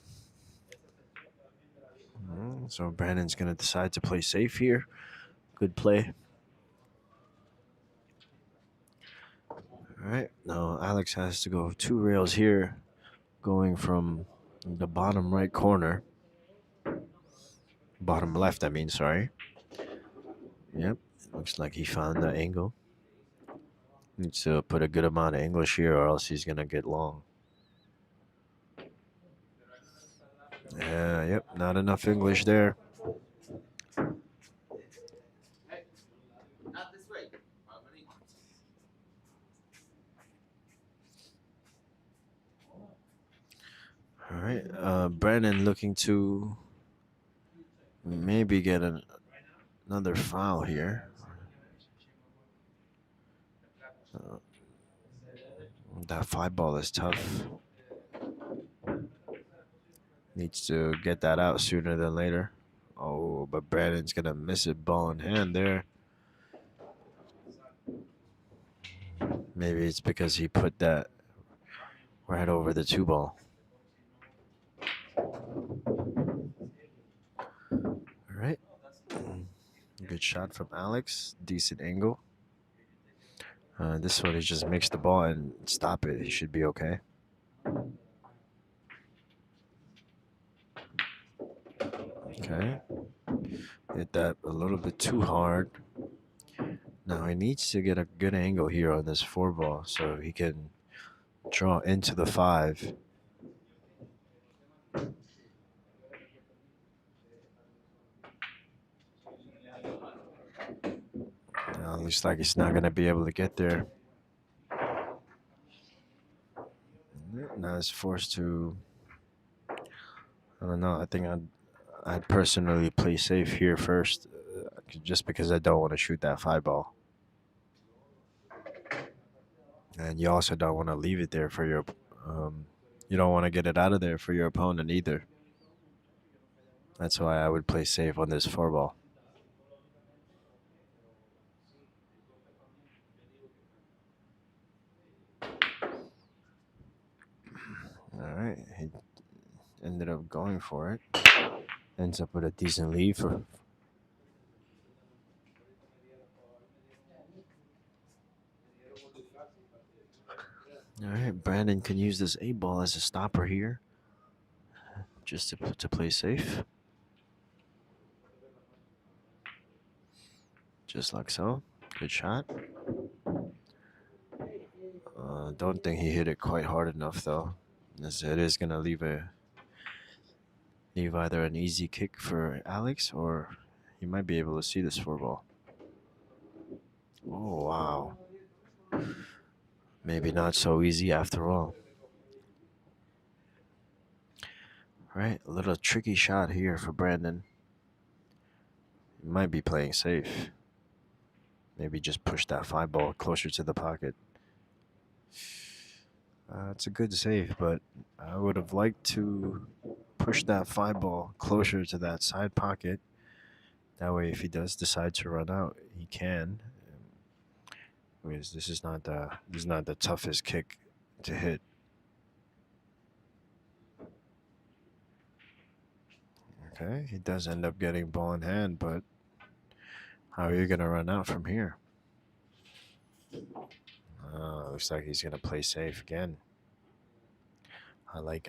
So Brandon's going to decide to play safe here. Good play. All right, now Alex has to go 2 rails here, going from the bottom right corner. Bottom left, I mean, sorry. Yep, looks like he found the angle. Needs to put a good amount of English here or else he's going to get long. Yep, not enough English there. Hey, not this way. All right, Brandon looking to maybe get another foul here. That 5 ball is tough. Needs to get that out sooner than later. Oh, but Brandon's going to miss it ball in hand there. Maybe it's because he put that right over the 2 ball. All right. Good shot from Alex. Decent angle. This one, he just makes the ball and stop it. He should be okay. Okay. Hit that a little bit too hard. Now he needs to get a good angle here on this 4 ball so he can draw into the 5. Looks like he's not going to be able to get there. Now he's forced to, I don't know, I think I'd personally play safe here first just because I don't want to shoot that 5 ball. And you also don't want to leave it there for your, you don't want to get it out of there for your opponent either. That's why I would play safe on this 4 ball. All right, he ended up going for it. Ends up with a decent lead for. All right, Brandon can use this 8 ball as a stopper here, just to play safe. Just like so. Good shot. Don't think he hit it quite hard enough though. As it is gonna leave either an easy kick for Alex or he might be able to see this 4 ball. Oh wow. Maybe not so easy after all. Right, a little tricky shot here for Brandon. He might be playing safe. Maybe just push that 5 ball closer to the pocket. It's a good save, but I would have liked to push that 5 ball closer to that side pocket. That way, if he does decide to run out, he can. Because this is not the toughest kick to hit. Okay, he does end up getting ball in hand, but how are you gonna run out from here? Looks like he's gonna play safe again. I like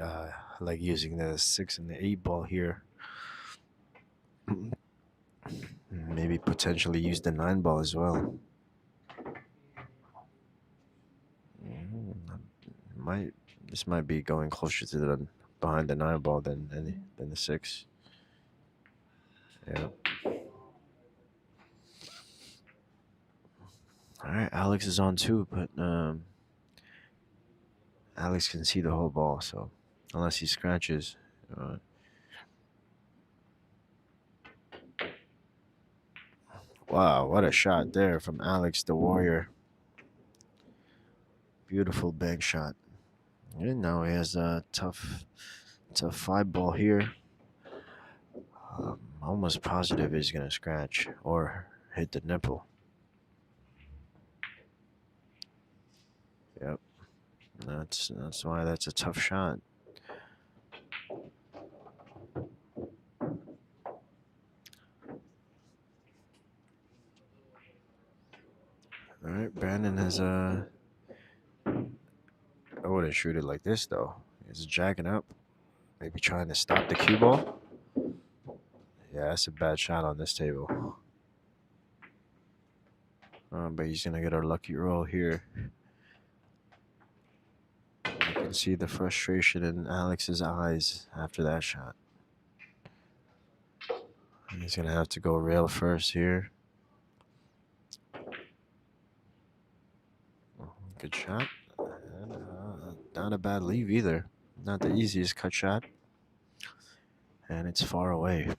using the 6 and the 8 ball here. Maybe potentially use the 9 ball as well. This might be going closer to the behind the 9-ball than the 6. Yeah. All right, Alex is on too, but Alex can see the whole ball, so unless he scratches. Wow, what a shot there from Alex the Warrior. Beautiful bank shot. And now he has a tough 5-ball here. Almost positive he's gonna scratch or hit the nipple. Yep, that's why that's a tough shot. All right, Brandon has I wouldn't shoot it like this though. He's jacking up, maybe trying to stop the cue ball. Yeah, that's a bad shot on this table. But he's gonna get a lucky roll here. You can see the frustration in Alex's eyes after that shot. And he's gonna have to go rail first here. Good shot. And, not a bad leave either. Not the easiest cut shot. And it's far away.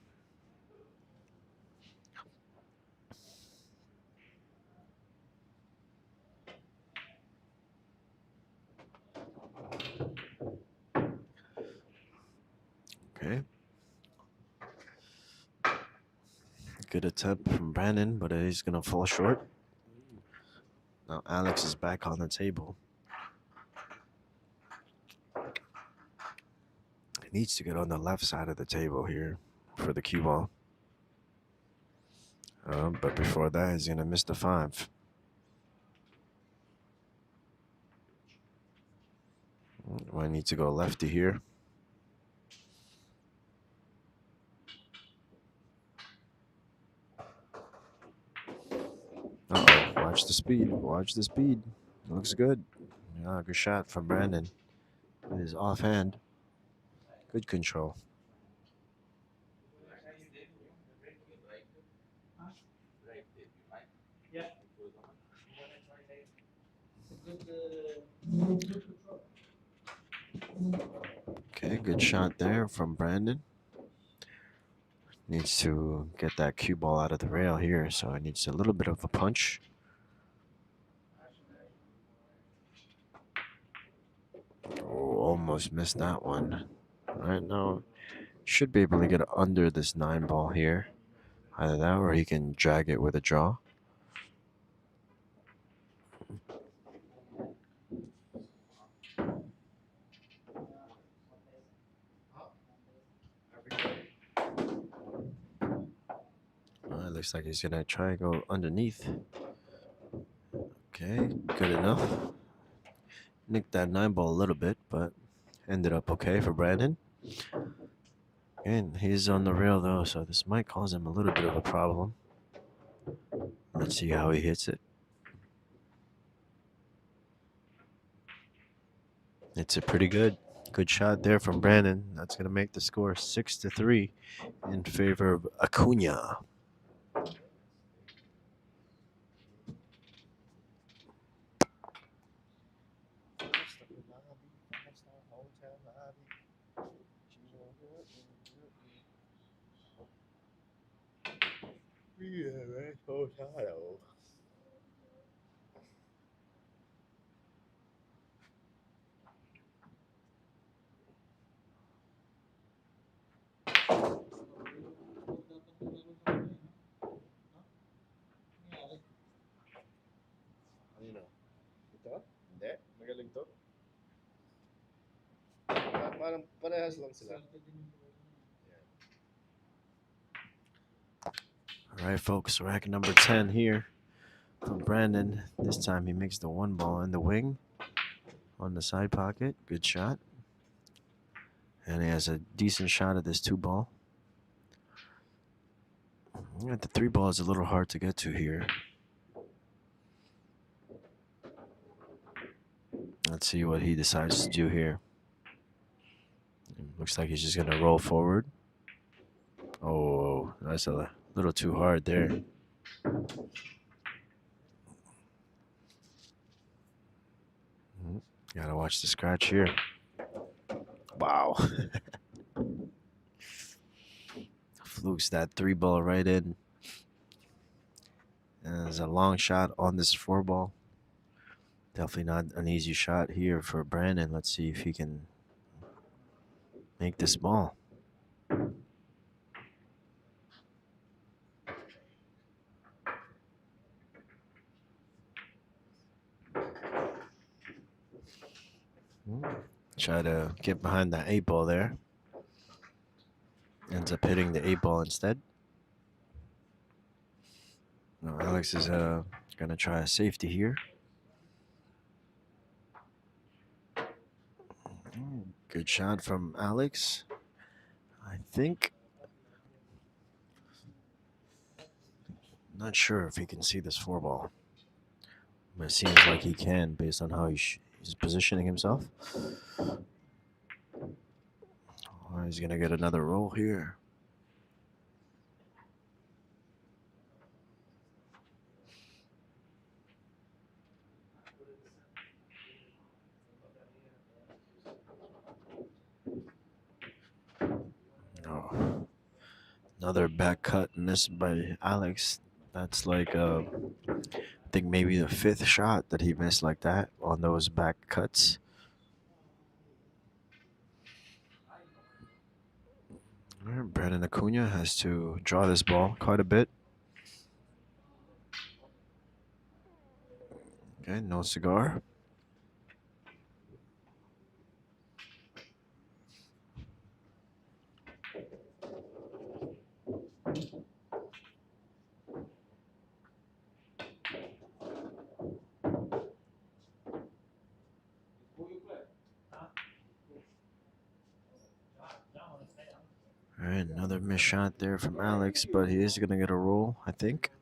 Okay. Good attempt from Brandon, but he's going to fall short. Now Alex is back on the table. He needs to get on the left side of the table here for the cue ball. But before that, he's going to miss the 5. I need to go lefty here. Uh-oh, watch the speed. Watch the speed. Looks good. Yeah, good shot from Brandon. With his offhand. Good control. Yeah. Okay, good shot there from Brandon. Needs to get that cue ball out of the rail here, so it needs a little bit of a punch. Oh, almost missed that one. All right, now should be able to get under this 9-ball here. Either that or he can drag it with a draw. It looks like he's gonna try and go underneath. Okay, good enough. Nicked that 9-ball a little bit, but ended up okay for Brandon. And he's on the rail though, so this might cause him a little bit of a problem. Let's see how he hits it. It's a pretty good shot there from Brandon. That's gonna make the score 6-3 in favor of Acuña. Yeah, right. Hotel. Ano? Ito? Hindi. Magaling to. Parang parehas lang sila. All right, folks. Rack number 10 here from Brandon. This time he makes the 1-ball in the wing on the side pocket. Good shot. And he has a decent shot at this 2-ball. The 3-ball is a little hard to get to here. Let's see what he decides to do here. Looks like he's just gonna roll forward. Oh, that's a little too hard there. Gotta watch the scratch here. Wow. Flukes that 3-ball right in. And there's a long shot on this 4-ball. Definitely not an easy shot here for Brandon. Let's see if he can make this ball. Try to get behind that 8-ball there. Ends up hitting the 8-ball instead. No, Alex is gonna try a safety here. Good shot from Alex. I think. Not sure if he can see this 4-ball. But it seems like he can based on how he's positioning himself. Oh, he's gonna get another roll here. Oh. Another back cut missed by Alex. That's like I think maybe the 5th shot that he missed like that on those back cuts. Brandon Acuña has to draw this ball quite a bit. Okay, no cigar. All right, another missed shot there from Alex, but he is going to get a roll, I think.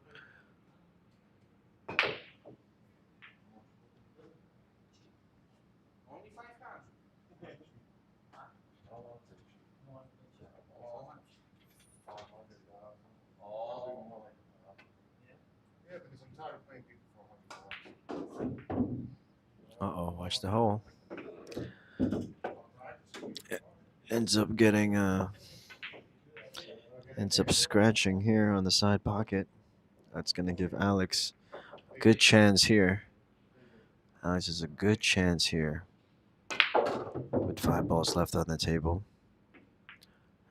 Uh-oh, watch the hole. Ends up getting ends up scratching here on the side pocket. That's going to give Alex a good chance here. Alex has a good chance here with 5 balls left on the table.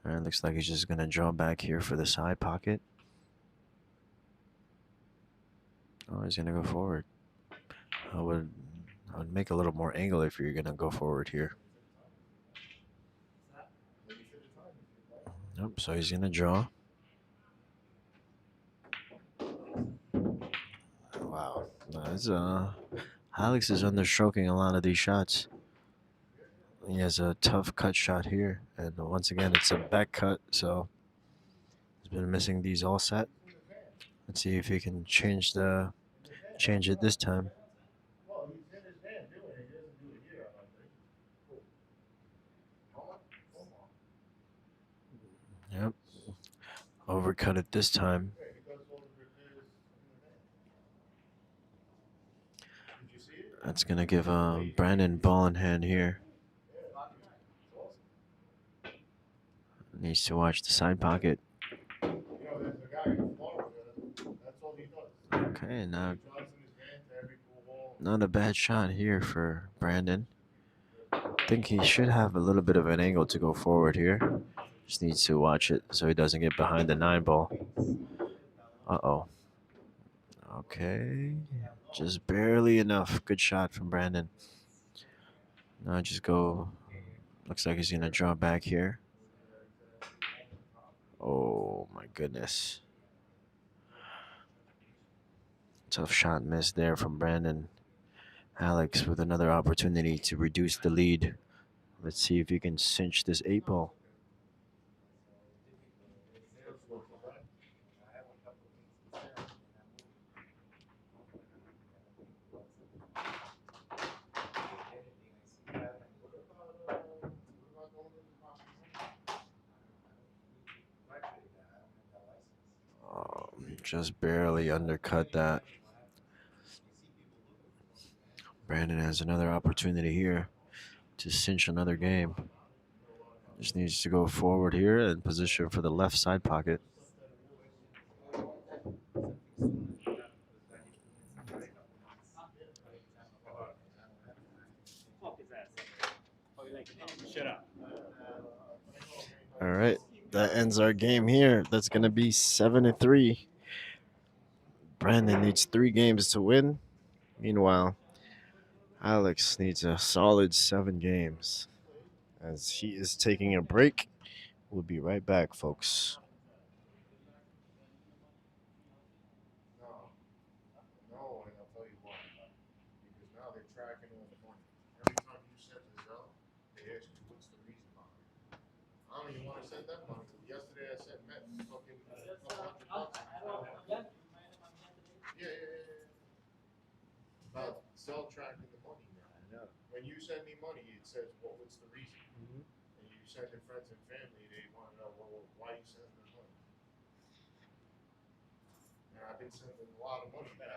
All right, looks like he's just going to draw back here for the side pocket. Oh, he's going to go forward. I would make a little more angle if you're going to go forward here. Nope, so he's going to draw. Wow. That's, Alex is understroking a lot of these shots. He has a tough cut shot here. And once again, it's a back cut, so he's been missing these all set. Let's see if he can change it this time. Well, he's in his hand doing it. He doesn't do it here, I don't think. Yep. Overcut it this time. That's going to give Brandon ball in hand here. Needs to watch the side pocket. Okay, now not a bad shot here for Brandon. I think he should have a little bit of an angle to go forward here. Just needs to watch it so he doesn't get behind the 9-ball. Uh-oh. Okay. Just barely enough. Good shot from Brandon. Now just go. Looks like he's going to draw back here. Oh, my goodness. Tough shot missed there from Brandon. Alex with another opportunity to reduce the lead. Let's see if he can cinch this 8-ball. Just barely undercut that. Brandon has another opportunity here to cinch another game. Just needs to go forward here and position for the left side pocket. Shut up. All right, that ends our game here. That's going to be 7-3. Brandon needs 3 games to win. Meanwhile, Alex needs a solid 7 games. As he is taking a break, we'll be right back, folks. No, and I'll tell you why. Because now they're tracking all the money. Every time you send the Zelle, they ask you what's the reason behind it. I don't even want to send that money. Yesterday I sent Matt fucking $100. Yeah. About Zelle tracking the money now. I know. When you send me money, it says, well, what's the reason? And you send it friends and family, they want to know, well, why you sending the money? And I've been sending a lot of money back.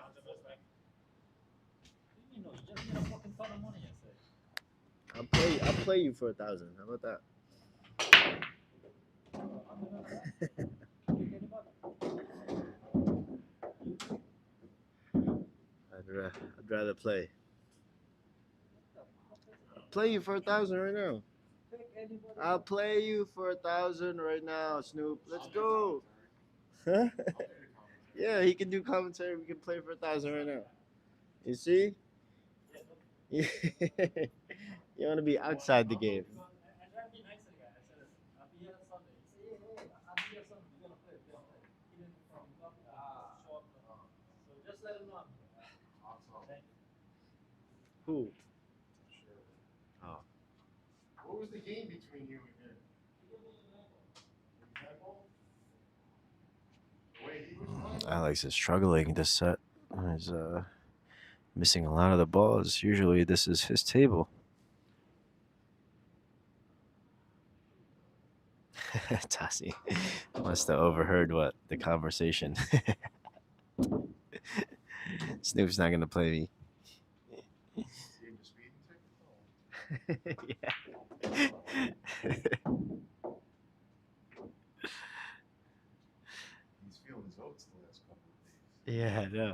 You know, you just get a fucking ton of money, I say. I'll play you for 1,000. How about that? I'd rather play. I'll play you for 1,000 right now. I'll play you for 1,000 right now, Snoop. Let's go. Huh? Yeah, he can do commentary. We can play for 1,000 right now. You see? You want to be outside the game. Who? Oh. What was the game between you and him? Nineball? The way he was playing? Alex is struggling this set. He's missing a lot of the balls. Usually this is his table. Tassi must have overheard what the conversation. Snoop's not gonna play me. Gave the speeding ticket? Yeah. He's feeling his oats the last couple of days. Yeah, I know.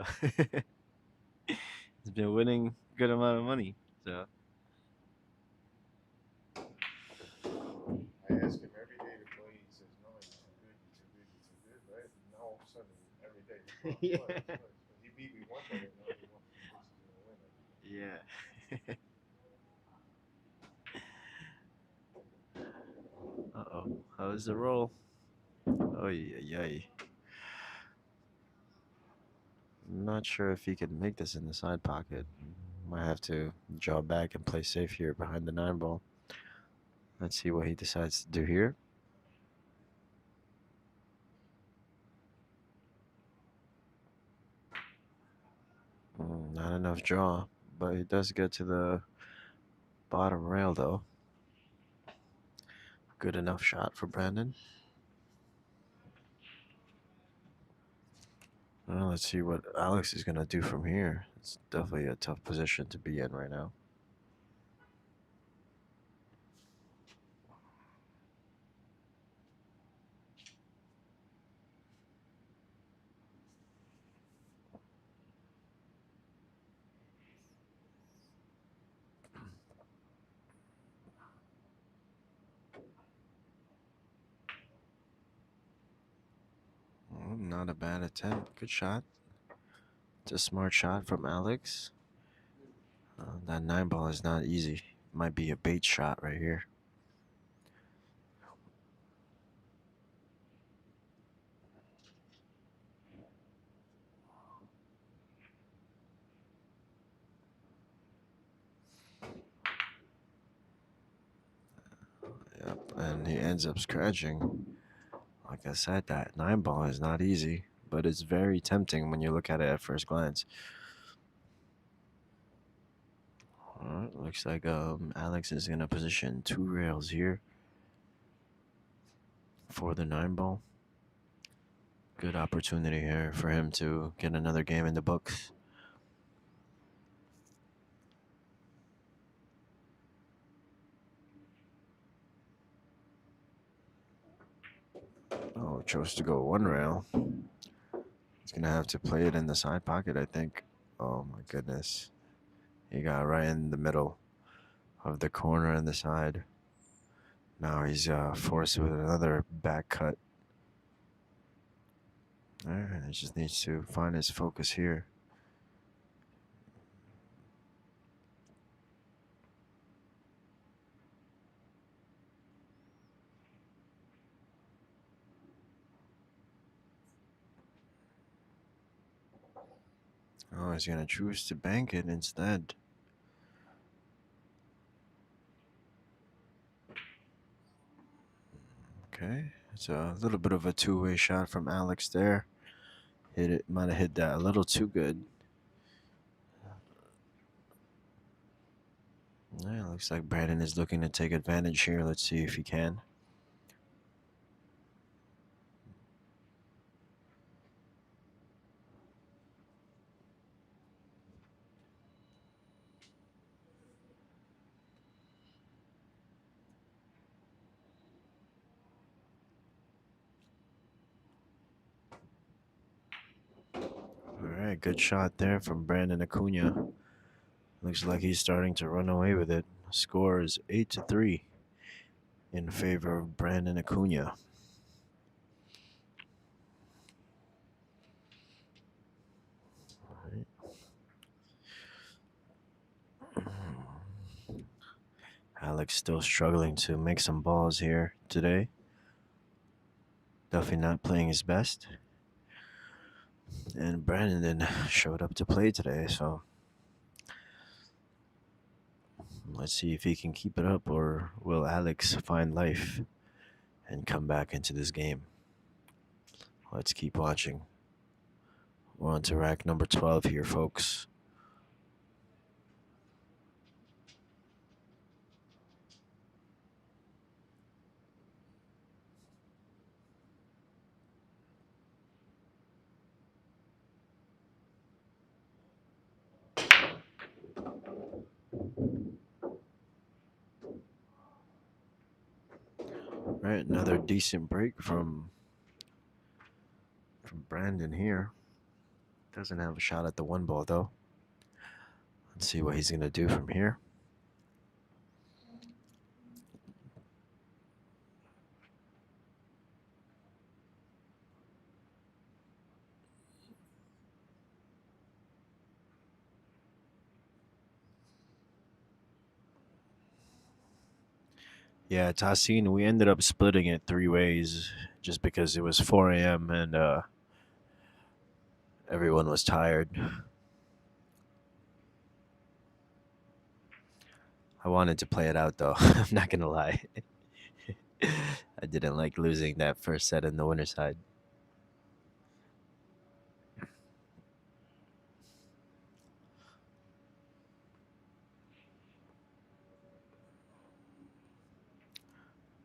He's been winning a good amount of money. So I ask him every day to play. He says, no, you're too good, right? And now all of a sudden, every day. Yeah. He beat me one day, and now he wants to win. yeah. Uh-oh. How's the roll? Oh, yeah. Not sure if he can make this in the side pocket. Might have to draw back and play safe here behind the 9-ball. Let's see what he decides to do here. Not enough draw, but he does get to the bottom rail though. Good enough shot for Brandon. Well, let's see what Alex is going to do from here. It's definitely a tough position to be in right now. Not a bad attempt. Good shot. It's a smart shot from Alex. That 9-ball is not easy. Might be a bait shot right here. Yep, and he ends up scratching. Like I said, that 9-ball is not easy, but it's very tempting when you look at it at first glance. Alright, looks like Alex is going to position 2 rails here for the 9-ball. Good opportunity here for him to get another game in the books. Oh, chose to go one rail. He's gonna have to play it in the side pocket, I think. Oh my goodness. He got right in the middle of the corner and the side. Now he's forced with another back cut. Alright, he just needs to find his focus here. Oh, he's gonna choose to bank it instead. Okay, it's a little bit of a two-way shot from Alex there. Hit it, might have hit that a little too good. Yeah, looks like Brandon is looking to take advantage here. Let's see if he can. All right, good shot there from Brandon Acuña. Looks like he's starting to run away with it. Score is 8-3 in favor of Brandon Acuña. Alex still struggling to make some balls here today. Definitely not playing his best. And Brandon showed up to play today, so let's see if he can keep it up, or will Alex find life and come back into this game. Let's keep watching. We're on to rack number 12 here, folks. All right, another decent break from Brandon here. Doesn't have a shot at the one ball though. Let's see what he's gonna do from here. Yeah, Tassin, we ended up splitting it 3 ways just because it was 4 a.m. and everyone was tired. I wanted to play it out though. I'm not gonna lie. I didn't like losing that first set in the winner's side.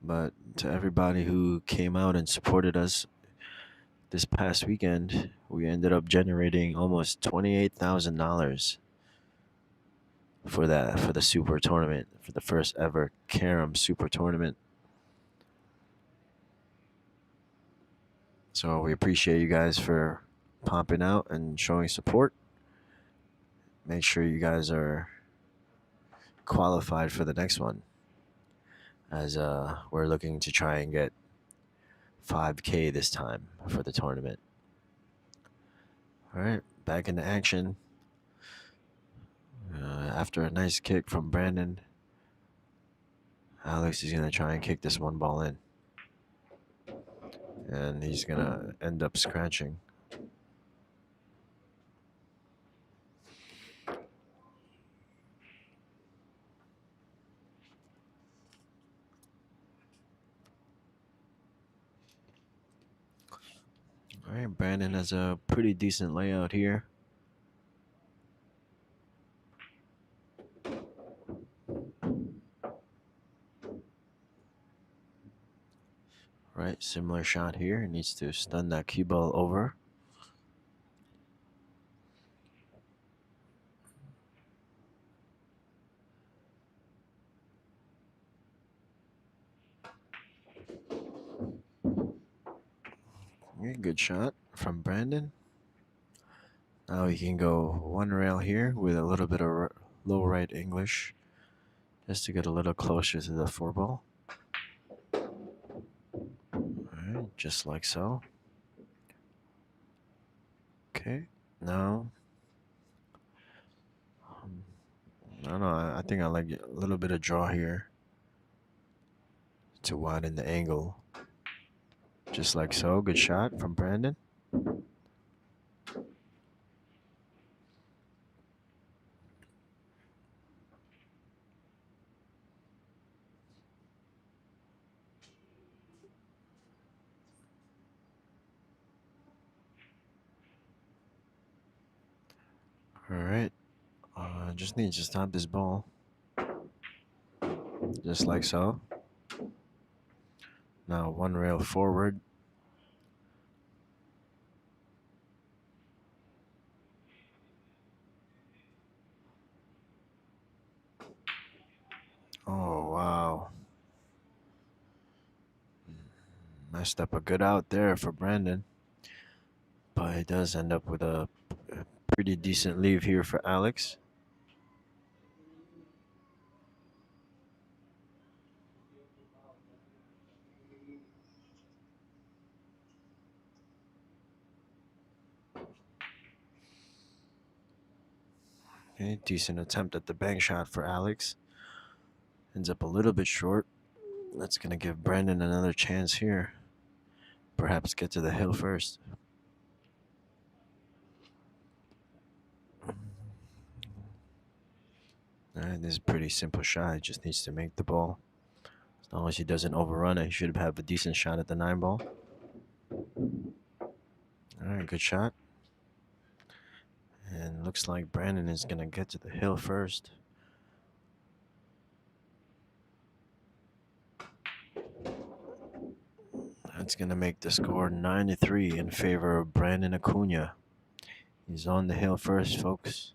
But to everybody who came out and supported us this past weekend, we ended up generating almost $28,000 for the super tournament, for the first ever Carom super tournament. So we appreciate you guys for popping out and showing support. Make sure you guys are qualified for the next one, as we're looking to try and get 5K this time for the tournament. All right, back into action. After a nice kick from Brandon, Alex is going to try and kick this one ball in. And he's going to end up scratching. All right, Brandon has a pretty decent layout here. Right, similar shot here. He needs to stun that cue ball over. Okay, good shot from Brandon. Now he can go one rail here with a little bit of low right English just to get a little closer to the 4-ball. Alright, just like so. Okay, now I don't know. I think I like a little bit of draw here to widen the angle. Just like so. Good shot from Brandon. Alright. Just needs to stop this ball. Just like so. Now one rail forward. Oh, wow. Messed up a good out there for Brandon. But he does end up with a pretty decent leave here for Alex. Okay, decent attempt at the bank shot for Alex. Ends up a little bit short. That's going to give Brandon another chance here. Perhaps get to the hill first. Alright, this is a pretty simple shot. He just needs to make the ball. As long as he doesn't overrun it, he should have a decent shot at the 9-ball. Alright, good shot. And looks like Brandon is going to get to the hill first. That's going to make the score 9-3 in favor of Brandon Acuña. He's on the hill first, folks.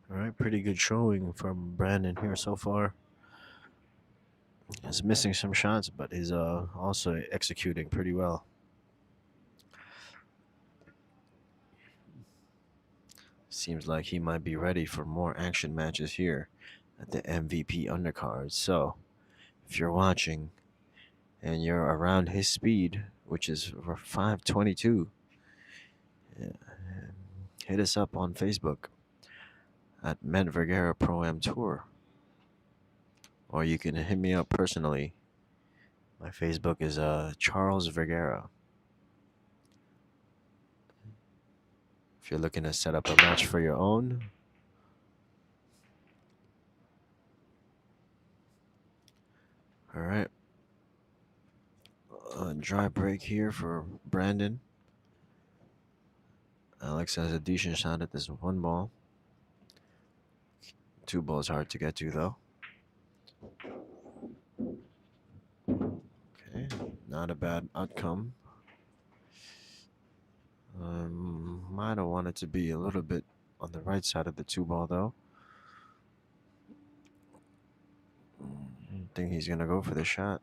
Alright, pretty good showing from Brandon here so far. He's missing some shots, but he's also executing pretty well. Seems like he might be ready for more action matches here at the MVP Undercards. So, if you're watching and you're around his speed, which is 522, hit us up on Facebook at Met Vergara Pro Am Tour. Or you can hit me up personally. My Facebook is Charles Vergara. If you're looking to set up a match for your own. Alright. Dry break here for Brandon. Alex has a decent shot at this 1-ball. 2 balls hard to get to though. Okay, not a bad outcome. Might have wanted to be a little bit on the right side of the 2-ball though. I think he's gonna go for the shot.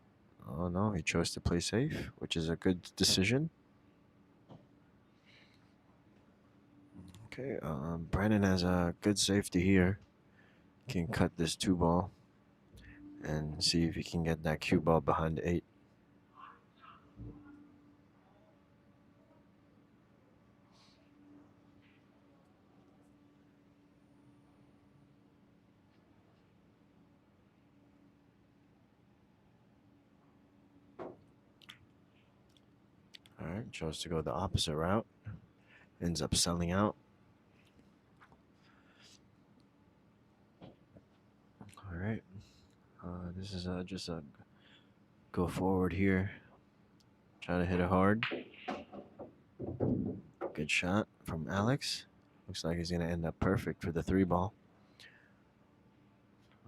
Oh no, he chose to play safe, which is a good decision. Okay, Brandon has a good safety here. Can cut this 2-ball and see if he can get that cue ball behind the 8. Alright, chose to go the opposite route. Ends up selling out. Alright. This is just a go forward here. Try to hit it hard. Good shot from Alex. Looks like he's going to end up perfect for the 3-ball.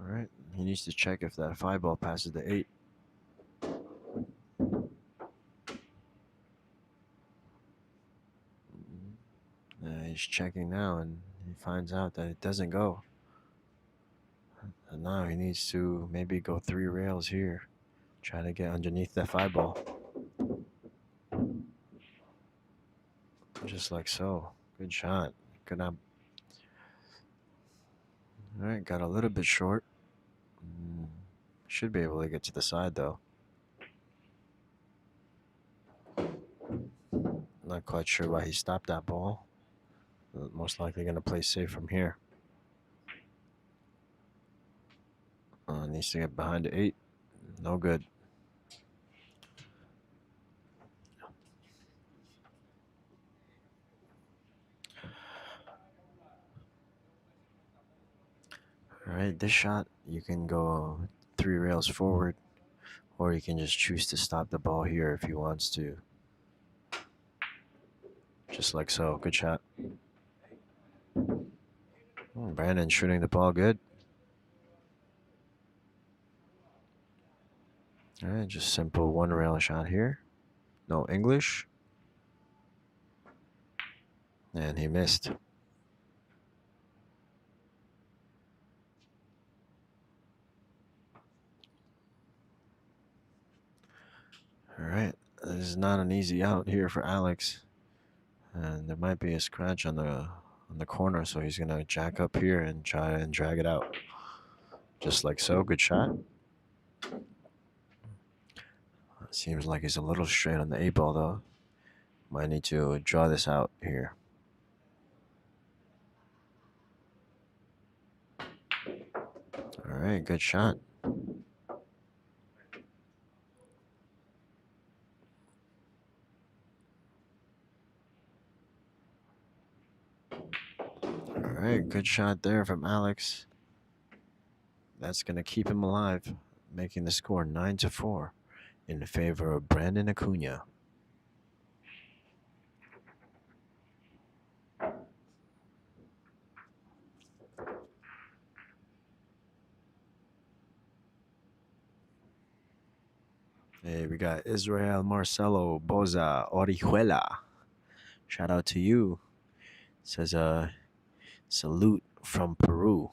Alright. He needs to check if that 5-ball passes the 8. He's checking now, and he finds out that it doesn't go. And now he needs to maybe go 3 rails here. Try to get underneath that 5 ball. Just like so. Good shot. Good up. All right, got a little bit short. Should be able to get to the side though. Not quite sure why he stopped that ball. Most likely going to play safe from here. Needs to get behind the 8. No good. All right, this shot, you can go 3 rails forward, or you can just choose to stop the ball here if he wants to. Just like so. Good shot. Brandon shooting the ball good. All right, just simple 1 rail shot here. No English. And he missed. All right, this is not an easy out here for Alex. And there might be a scratch on the corner, so he's gonna jack up here and try and drag it out. Just like so. Good shot. Seems like he's a little straight on the 8 ball though. Might need to draw this out here. All right, good shot. All right, good shot there from Alex. That's going to keep him alive, making the score 9-4 in favor of Brandon Acuña. Hey, we got Israel Marcelo Boza Orihuela. Shout out to you. Says salute from Peru.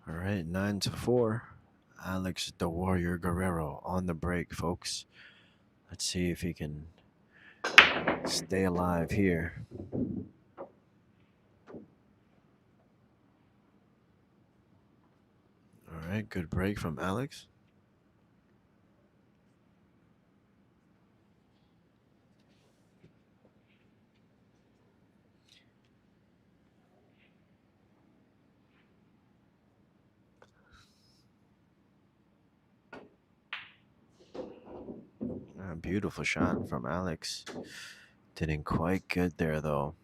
All right, 9-4. Alex the Warrior Guerrero on the break, folks. Let's see if he can stay alive here. All right, good break from Alex. Beautiful shot from Alex. Didn't quite get there though.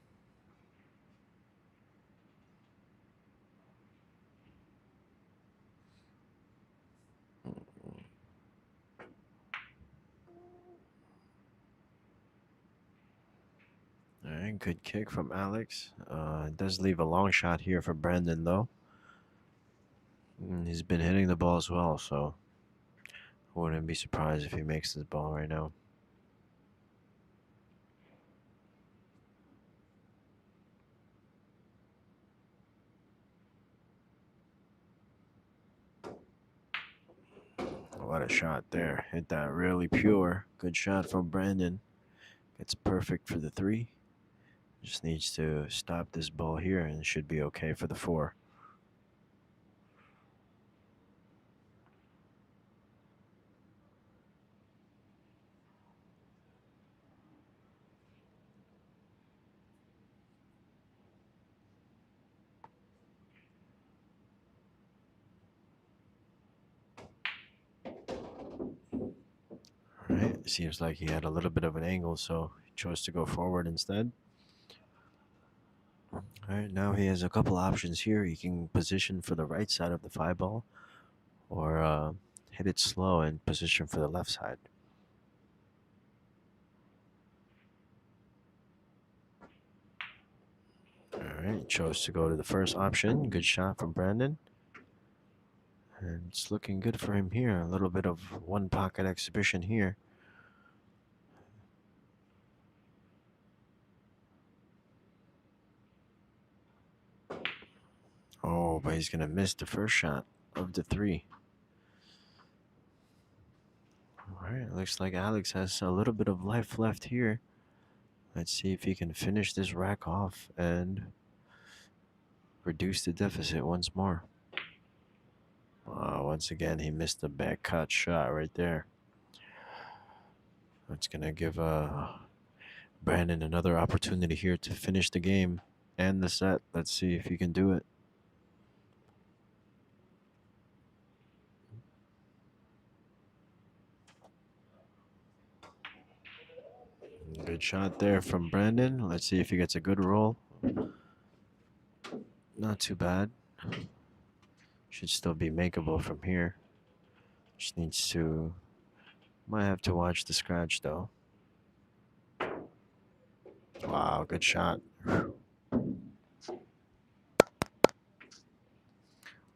All right, good kick from Alex. It does leave a long shot here for Brandon though. He's been hitting the ball as well, so I wouldn't be surprised if he makes this ball right now. What a shot there. Hit that really pure. Good shot from Brandon. It's perfect for the 3. Just needs to stop this ball here and should be okay for the 4. All right, seems like he had a little bit of an angle, so he chose to go forward instead. All right, now he has a couple options here. He can position for the right side of the 5 ball, or hit it slow and position for the left side. All All right, chose to go to the first option. Good shot from Brandon. And it's looking good for him here. A little bit of one pocket exhibition here. Oh, but he's going to miss the first shot of the three. All right, looks like Alex has a little bit of life left here. Let's see if he can finish this rack off and reduce the deficit once more. Once again, he missed the back cut shot right there. That's going to give Brandon another opportunity here to finish the game and the set. Let's see if he can do it. Good shot there from Brandon. Let's see if he gets a good roll. Not too bad. Should still be makeable from here. Just needs to... Might have to watch the scratch though. Wow, good shot.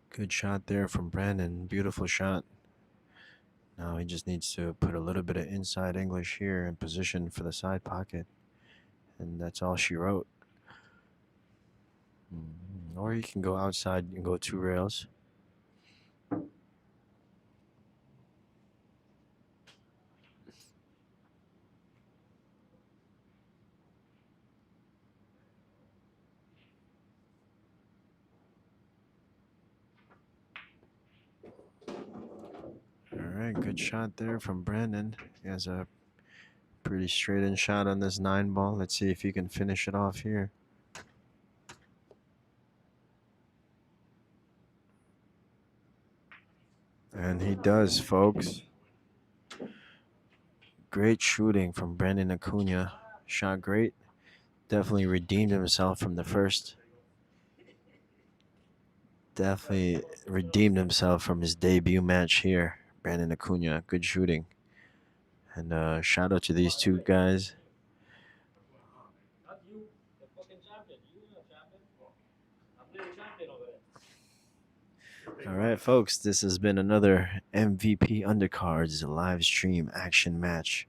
Good shot there from Brandon. Beautiful shot. Now he just needs to put a little bit of inside English here in position for the side pocket. And that's all she wrote. Or you can go outside and go 2 rails. Alright, good shot there from Brandon. He has a pretty straight in shot on this 9-ball. Let's see if he can finish it off here. And he does, folks. Great shooting from Brandon Acuña. Shot great. Definitely redeemed himself from the first. Definitely redeemed himself from his debut match here. Brandon Acuña, good shooting. And shout out to these two guys. Not you, the fucking champion. You are champion. I'm the champion over there. All right, folks, this has been another MVP Undercards live stream action match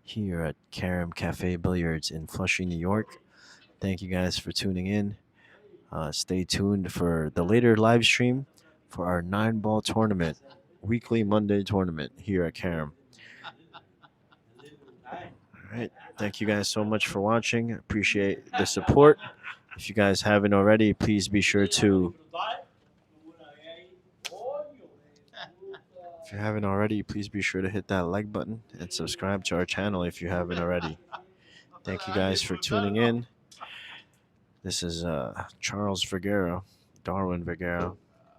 here at Karam Cafe Billiards in Flushing, New York. Thank you guys for tuning in. Stay tuned for the later live stream for our 9-ball tournament, weekly Monday tournament here at Karam. All right, thank you guys so much for watching. Appreciate the support. If you guys haven't already, please be sure to... If you haven't already, please be sure to hit that like button and subscribe to our channel if you haven't already. Thank you guys for tuning in. This is Charles Guerrero, Darwin Guerrero.